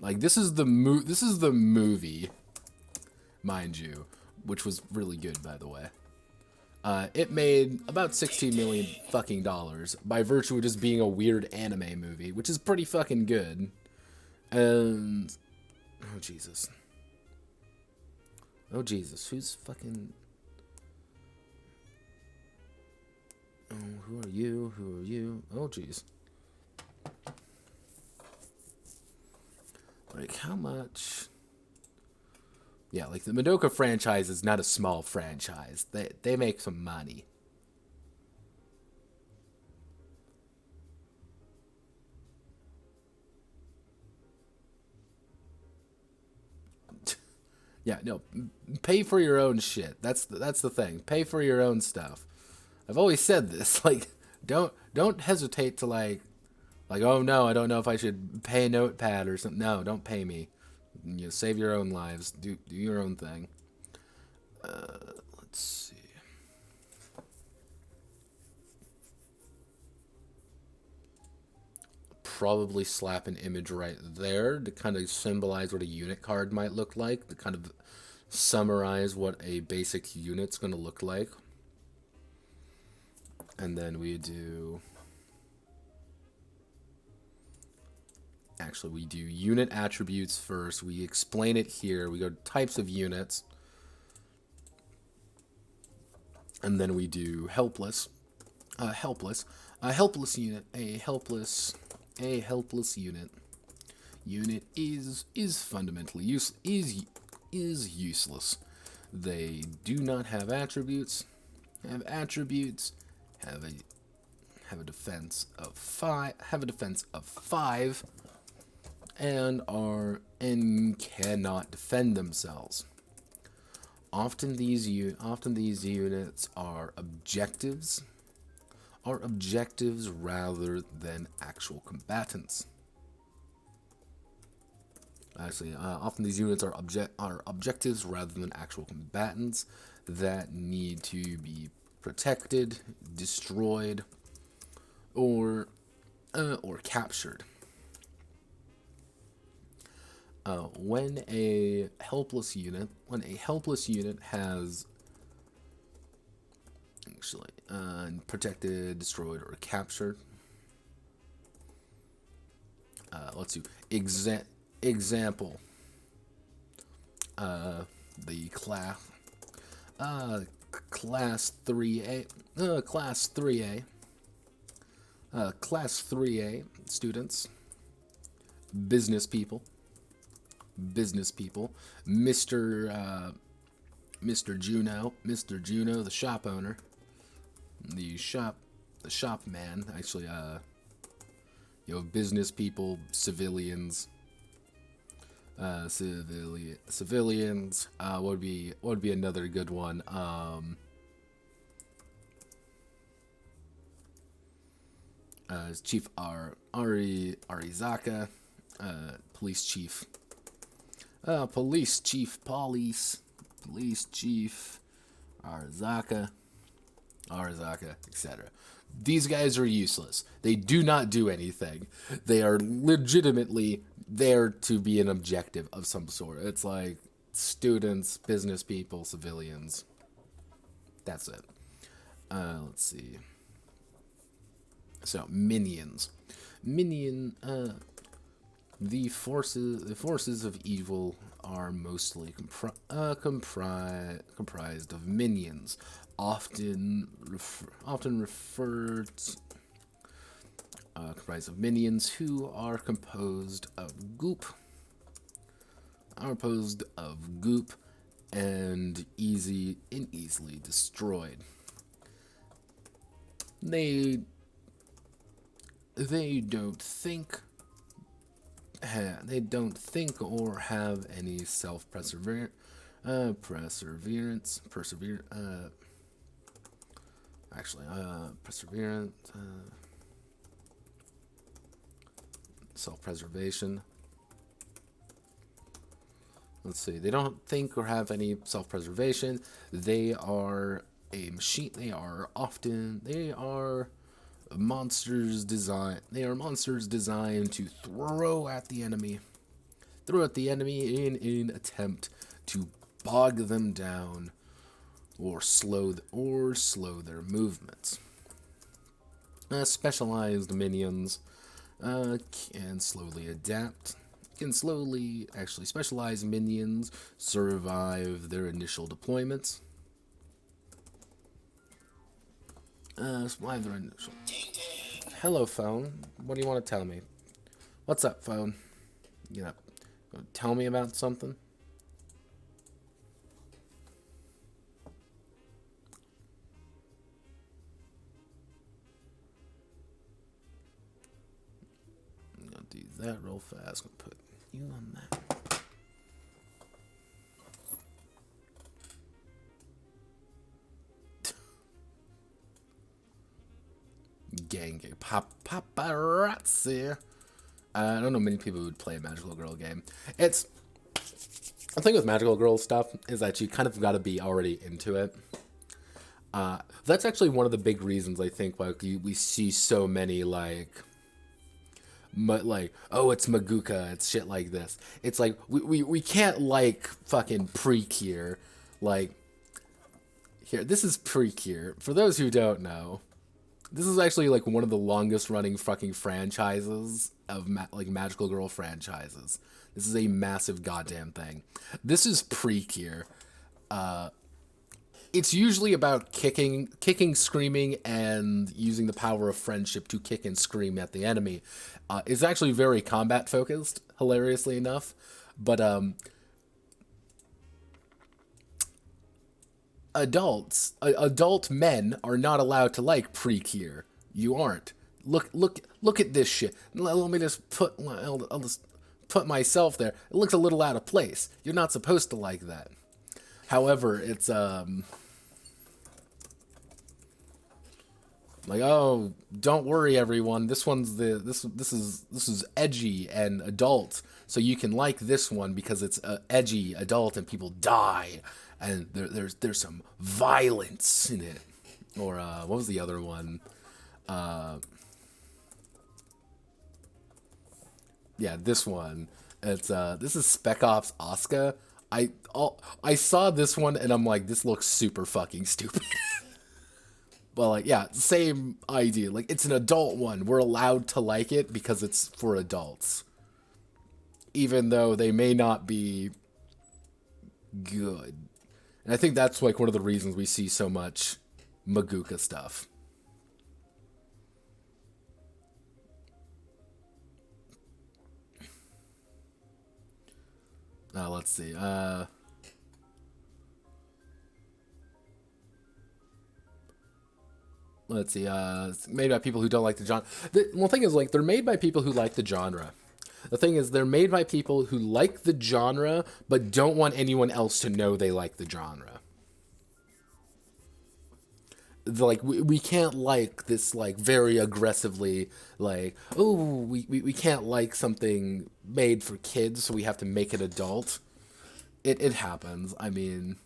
Like this is the movie, mind you, which was really good, by the way. It made about $16 million fucking dollars by virtue of just being a weird anime movie, which is pretty fucking good. And oh Jesus, who's fucking? Oh, who are you? Who are you? Oh, jeez. Like, how much? Yeah, like the Meguca franchise is not a small franchise. They make some money. Yeah, no, pay for your own shit. That's the thing. Pay for your own stuff. I've always said this. Like, don't hesitate to like, oh no, I don't know if I should pay a notepad or something. No, don't pay me. You know, save your own lives. Do your own thing. Let's see. Probably slap an image right there to kind of symbolize what a unit card might look like, to kind of summarize what a basic unit's going to look like. And then we do... Actually, we do unit attributes first. We explain it here. We go to types of units. And then we do helpless. Helpless. A helpless unit. A helpless unit. Unit is fundamentally useless. They do not have attributes. Have attributes. Have a defense of 5. Have a defense of 5. And cannot defend themselves. Often these units are objectives rather than actual combatants. Actually, often these units are objectives rather than actual combatants that need to be protected, destroyed, or captured. When a helpless unit has actually protected, destroyed, or captured. Let's do example. The class 3A class 3A students, business people, Mr. Juno, the shop owner, the shop man. Actually, business people, civilians. Civilians. What would be another good one? Chief Arizaka, police chief. Police chief Arizaka, etc. These guys are useless. They do not do anything. They are legitimately there to be an objective of some sort. It's like students, business people, civilians. That's it. Let's see. So minions. The forces of evil are mostly comprised of minions, often referred comprised of minions who are composed of goop, and easily destroyed. They don't think. They don't think or have any self-perseverance. Perseverance. Self-preservation. Let's see. They don't think or have any self-preservation. They are a machine. They are monsters designed to throw at the enemy in an attempt to bog them down or slow their movements. Specialized minions can slowly adapt. Specialized minions survive their initial deployments. Why the initial? Hello, phone. What do you want to tell me? What's up, phone? You know, tell me about something? I'm gonna do that real fast. I'm gonna put you on that. Gang paparazzi. I don't know many people who would play a Magical Girl game. It's the thing with Magical Girl stuff is that you kind of got to be already into it. That's actually one of the big reasons I think why we see so many like oh, it's Meguca, it's shit like this. It's like we can't like fucking Precure. Like here, this is Precure. For those who don't know, this is actually like one of the longest running fucking franchises of like Magical Girl franchises. This is a massive goddamn thing. This is Precure. It's usually about kicking, screaming, and using the power of friendship to kick and scream at the enemy. It's actually very combat focused, hilariously enough. But adult men are not allowed to like Precure. You aren't. Look at this shit. Let me just I'll just put myself there. It looks a little out of place. You're not supposed to like that. However, it's like, oh, don't worry, everyone. This one's this is edgy and adult, so you can like this one because it's edgy, adult, and people die, and there's some violence in it. Or what was the other one? Yeah, this one. It's this is Spec Ops Asuka. I saw this one and I'm like, this looks super fucking stupid. Well, like, yeah, same idea. Like, it's an adult one. We're allowed to like it because it's for adults. Even though they may not be good. And I think that's, like, one of the reasons we see so much Meguca stuff. Let's see. Let's see, made by people who don't like the genre. The thing is, like, they're made by people who like the genre. The thing is, they're made by people who like the genre, but don't want anyone else to know they like the genre. Like, we can't like this, like, very aggressively, like, oh, we can't like something made for kids, so we have to make it adult. It happens. I mean,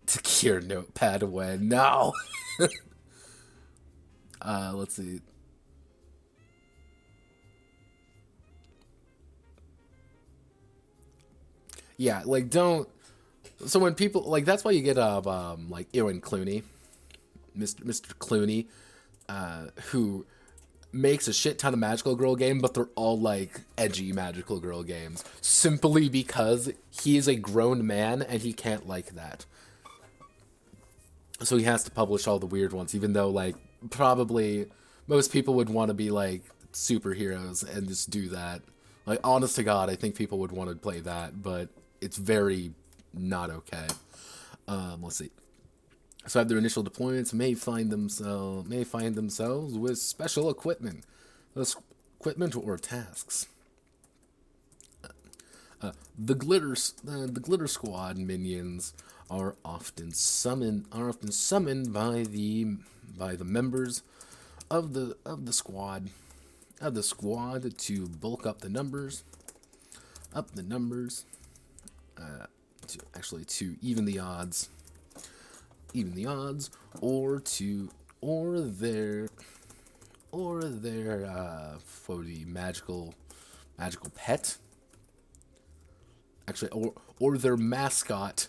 to cure notepad away. No. Let's see. Yeah, like, don't. So when people like, that's why you get like Ewan Clooney, Mr. Clooney, who makes a shit ton of Magical Girl game, but they're all like edgy Magical Girl games, simply because he is a grown man and he can't like that. So he has to publish all the weird ones, even though, like, probably most people would want to be like superheroes and just do that. Like, honest to God, I think people would want to play that, but it's very not okay. Let's see. So after initial deployments may find themselves with special equipment, equipment or tasks. The glitter squad minions are often summoned by the members of the squad to bulk up the numbers, to even the odds, or their for the magical pet. Actually, or their mascot,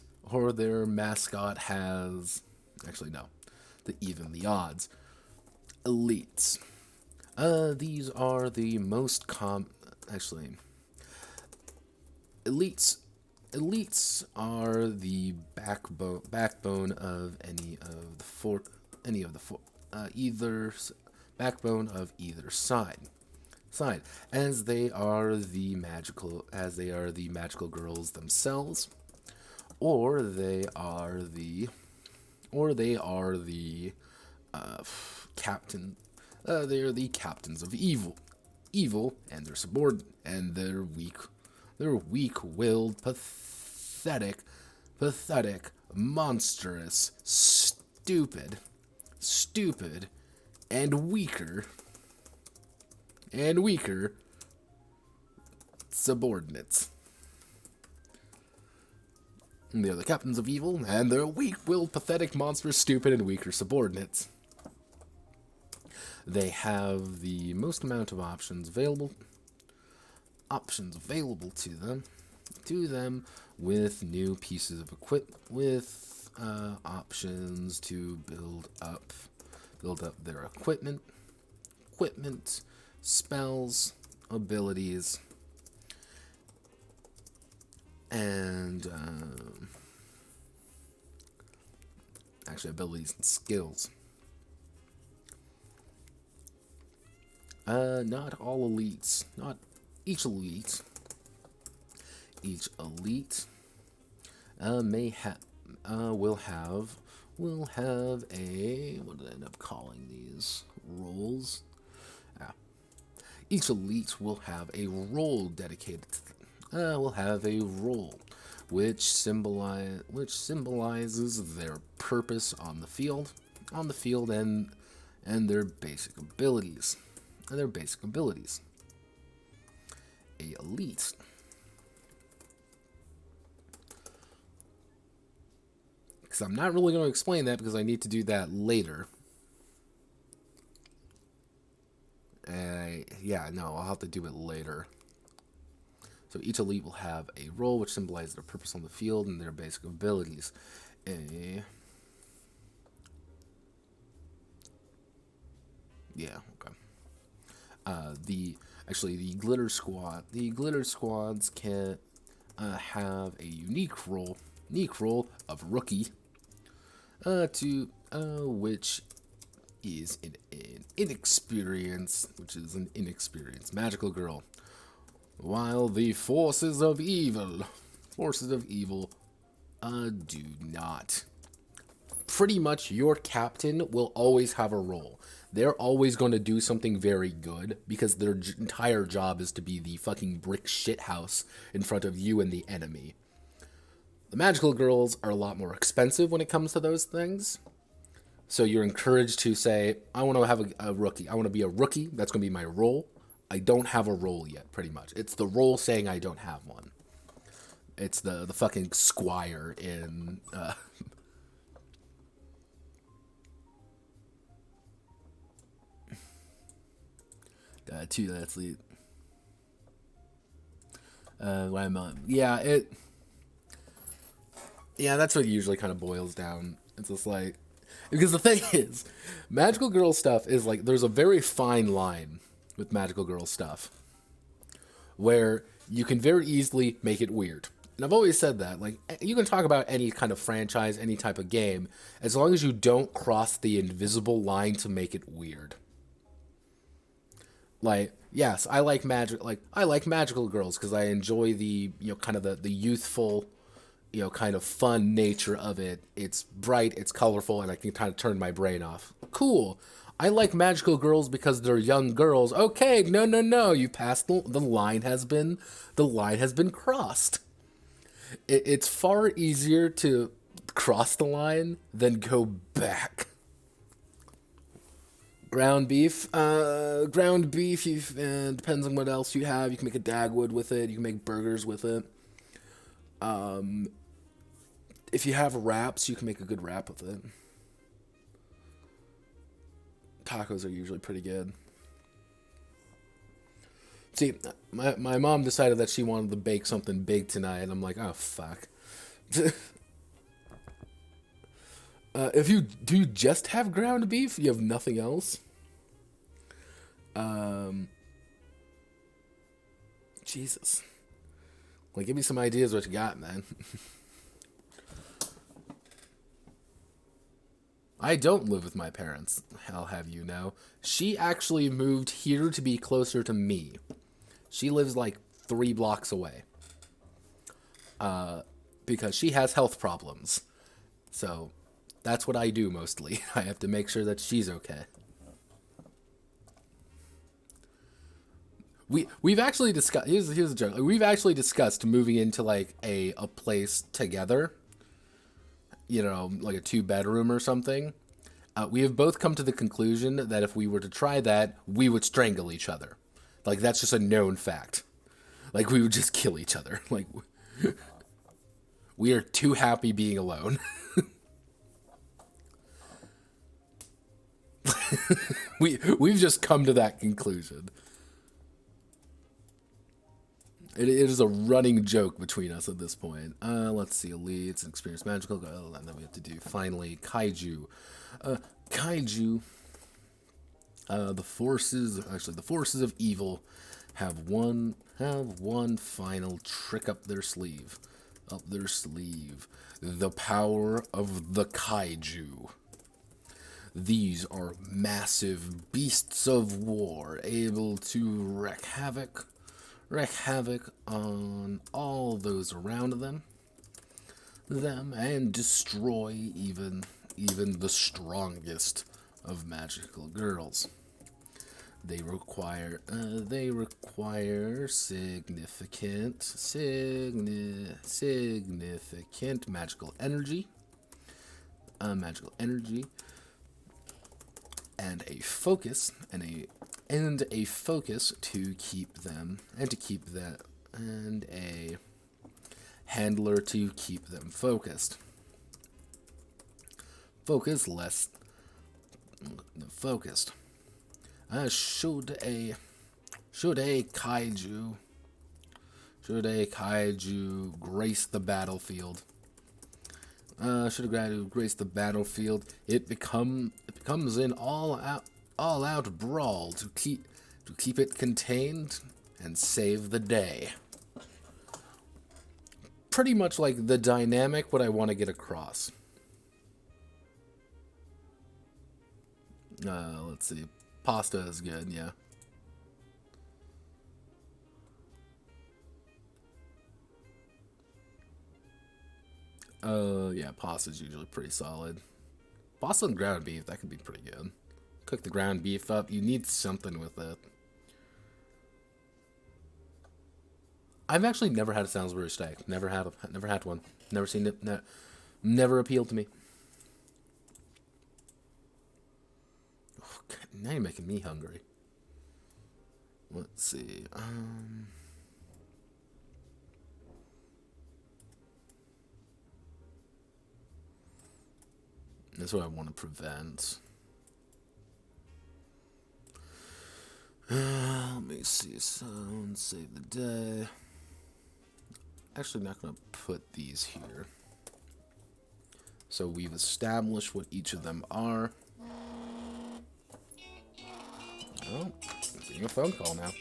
has, actually no, the even the odds. Elites. These are the most actually, elites elites are the backbone of either side, as they are the magical girls themselves, or they are the captain. They are the captains of evil, and their subordinate, and their weak-willed, pathetic, monstrous, stupid, and weaker subordinates. And they are the captains of evil, and their weak-willed, pathetic, monstrous, stupid, and weaker subordinates. They have the most amount of options available to them with new pieces of equipment, with options to build up their equipment, spells, abilities, and abilities and skills. Not all elites, not each elite. Each elite will have a, what did I end up calling these roles? Each elite will have a role dedicated to them. Will have a role which symbolizes their purpose on the field, and their basic abilities. A elite because I'm not really going to explain that because I need to do that later. I'll have to do it later. So each elite will have a role which symbolizes their purpose on the field and their basic abilities. Okay. The glitter squads can have a unique role of rookie, which is an inexperienced magical girl, while the forces of evil do not. Pretty much your captain will always have a role. They're always going to do something very good because their entire job is to be the fucking brick shithouse in front of you and the enemy. The magical girls are a lot more expensive when it comes to those things. So you're encouraged to say, I want to have a rookie. I want to be a rookie. That's going to be my role. I don't have a role yet, pretty much. It's the role saying I don't have one. It's the fucking squire in... two that's the that's what it usually kind of boils down. It's just like, because the thing is, magical girl stuff is like, there's a very fine line with magical girl stuff where you can very easily make it weird. And I've always said that, like, you can talk about any kind of franchise, any type of game, as long as you don't cross the invisible line to make it weird. Like, yes, I like magical girls because I enjoy the, kind of the youthful, kind of fun nature of it. It's bright, it's colorful, and I can kind of turn my brain off. Cool. I like magical girls because they're young girls. Okay, no, you passed the line has been crossed. It's far easier to cross the line than go back. Ground beef, depends on what else you have. You can make a dagwood with it. You can make burgers with it. If you have wraps, you can make a good wrap with it. Tacos are usually pretty good. See, my mom decided that she wanted to bake something big tonight, and I'm like, oh, fuck. Do you just have ground beef? You have nothing else? Jesus. Like, give me some ideas what you got, man. I don't live with my parents, I'll have you know. She actually moved here to be closer to me. She lives like 3 blocks away. Because she has health problems. So, that's what I do mostly. I have to make sure that she's okay. We've actually discussed, here's a joke. We've actually discussed moving into like a place together. You know, like a 2-bedroom or something. We have both come to the conclusion that if we were to try that, we would strangle each other. Like, that's just a known fact. Like, we would just kill each other. Like, we are too happy being alone. We've just come to that conclusion. It is a running joke between us at this point. Let's see, elites and experienced magical girl, and then we have to do finally kaiju. Kaiju. The forces of evil have one final trick up their sleeve. The power of the kaiju. These are massive beasts of war, able to wreak havoc on all those around them and destroy even the strongest of magical girls. They require significant magical energy, and a focus to keep them, and a handler to keep them focused. Focused. Should a kaiju grace the battlefield? It becomes an all-out brawl to keep it contained and save the day. Pretty much like the dynamic what I want to get across. Let's see. Pasta is good, yeah. Yeah, pasta's usually pretty solid. Pasta and ground beef, that could be pretty good. Cook the ground beef up. You need something with it. I've actually never had a Salisbury steak. Never had one. Never seen it. Never appealed to me. Oh, God, now you're making me hungry. Let's see. That's what I want to prevent. Let me see. So, save the day. Actually, not going to put these here. So we've established what each of them are. Oh, getting a phone call now.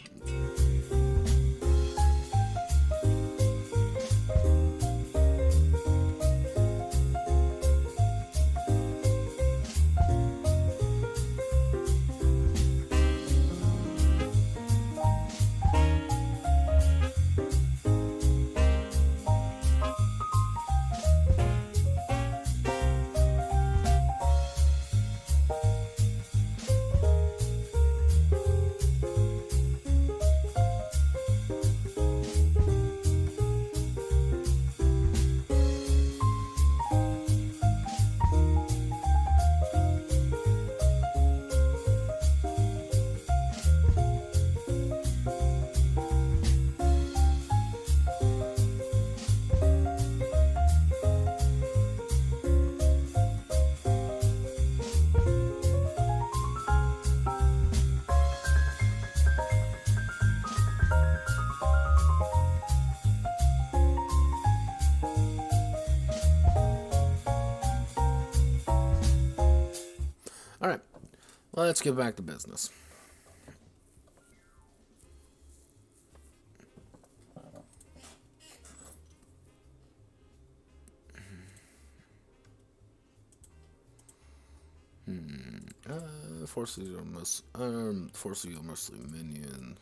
Alright, let's get back to business. Forces are mostly minion.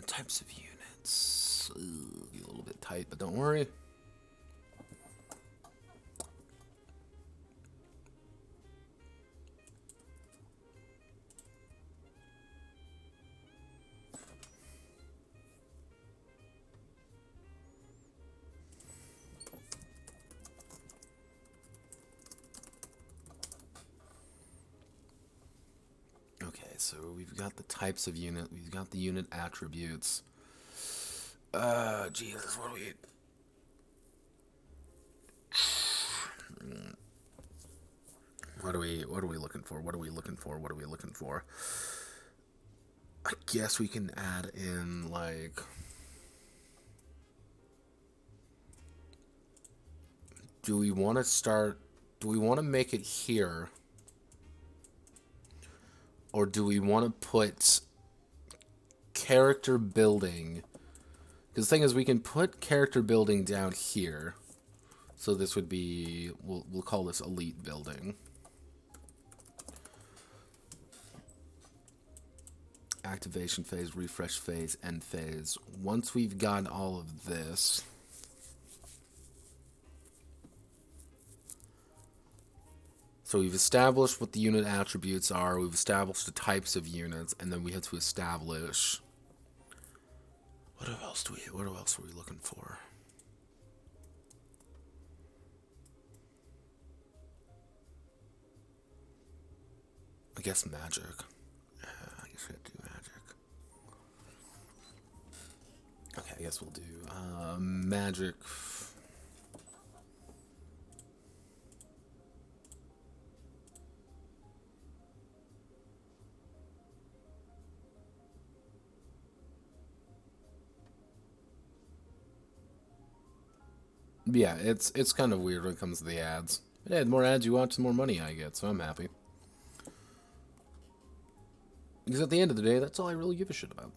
Types of units. Get a little bit tight, but don't worry. Okay, so we've got the types of unit, we've got the unit attributes. Jesus, what are we looking for? What are we looking for? What are we looking for? I guess we can add in, like, do we want to make it here? Or do we want to put character building? Because the thing is, we can put character building down here. So this would be, we'll call this elite building. Activation phase, refresh phase, end phase. Once we've got all of this, so we've established what the unit attributes are, we've established the types of units, and then we have to establish what else are we looking for? I guess magic. I guess we have to do magic. Okay, I guess we'll do magic. Yeah, it's kind of weird when it comes to the ads. Yeah, the more ads you watch, the more money I get, so I'm happy. Because at the end of the day, that's all I really give a shit about.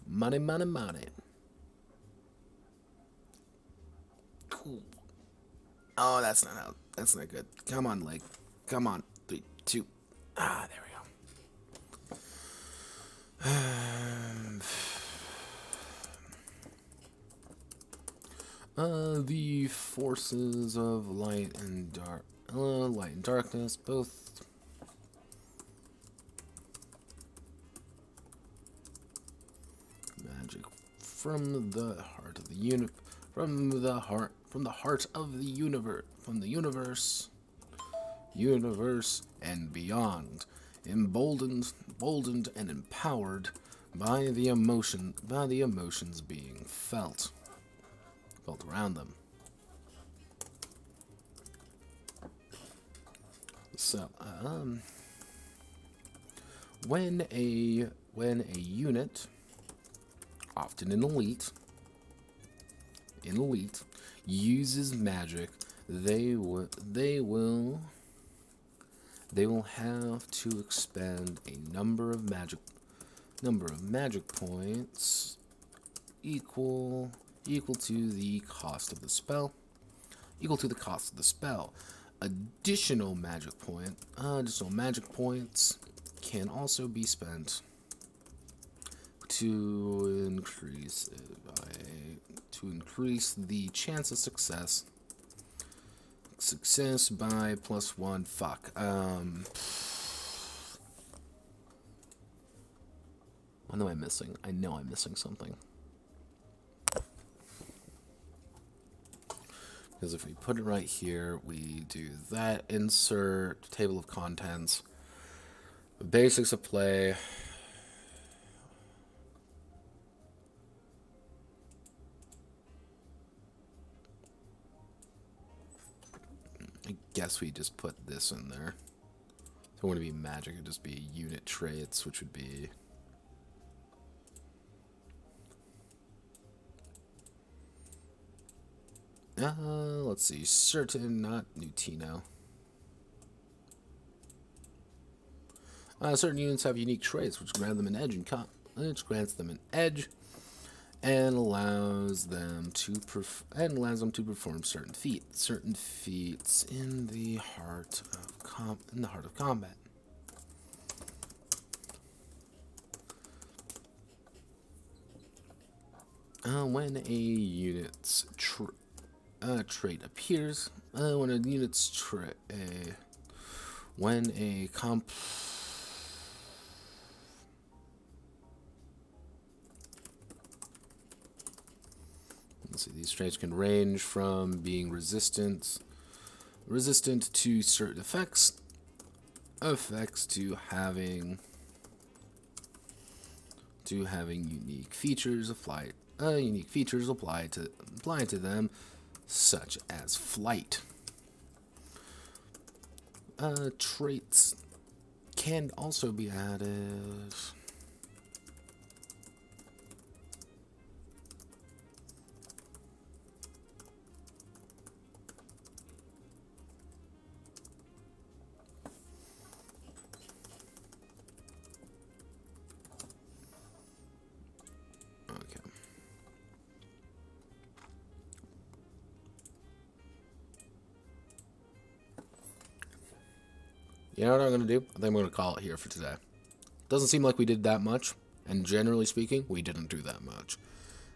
Money, money, money. Cool. Oh, that's not out. That's not good. Come on, leg. Come on. 3, 2. Ah, there we go. The forces of light and darkness, both. Magic from the heart of the from the heart of the universe, and beyond, emboldened and empowered by the emotions being felt around them. So, when a unit, often an elite, uses magic, they will have to expend a number of magic points equal to the cost of the spell. Additional magic points can also be spent to increase the chance of success by +1. Fuck. What am I missing? I know I'm missing something. Because if we put it right here, we do that, insert table of contents, basics of play. I guess we just put this in there. So it wouldn't be magic, it'd just be unit traits, which would be Let's see. Certain, not Nutino. Certain units have unique traits which grant them an edge which grants them an edge and allows them to perform certain feats. Certain feats in the heart of combat. When a unit's trait appears, when a unit's trait, when a comp. Let's see, these traits can range from being resistant to certain effects to having unique features applied to them, such as flight. Traits can also be added. You know what I'm going to do? I think I'm going to call it here for today. Doesn't seem like we did that much, and generally speaking, we didn't do that much.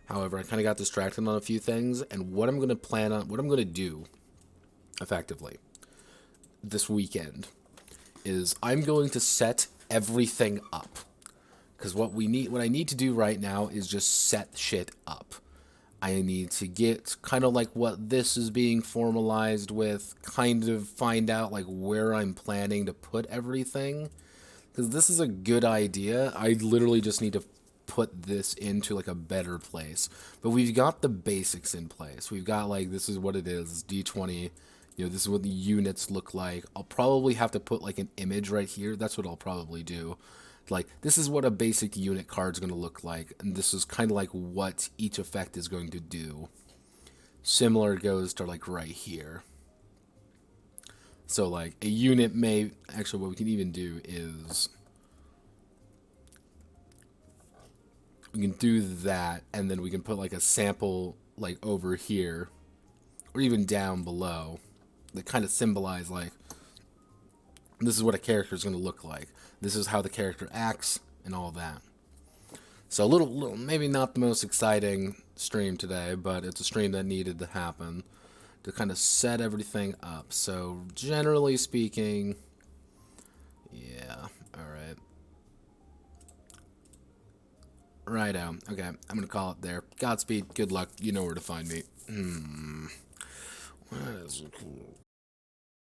However, I kind of got distracted on a few things, and what I'm going to do, effectively, this weekend, is I'm going to set everything up. Because what I need to do right now is just set shit up. I need to get kind of like what this is being formalized with, kind of find out like where I'm planning to put everything. Because this is a good idea. I literally just need to put this into like a better place. But we've got the basics in place. We've got like, this is what it is, D20. You know, this is what the units look like. I'll probably have to put like an image right here. That's what I'll probably do. Like, this is what a basic unit card is going to look like, and this is kind of like what each effect is going to do. Similar goes to, like, right here. So, like, a unit may... Actually, what we can even do is... We can do that, and then we can put, like, a sample, like, over here, or even down below, that kind of symbolize, like, this is what a character is going to look like. This is how the character acts and all that. So a little, maybe not the most exciting stream today, but it's a stream that needed to happen to kind of set everything up. So generally speaking, yeah, all right. Righto. Okay, I'm going to call it there. Godspeed, good luck. You know where to find me. What is it?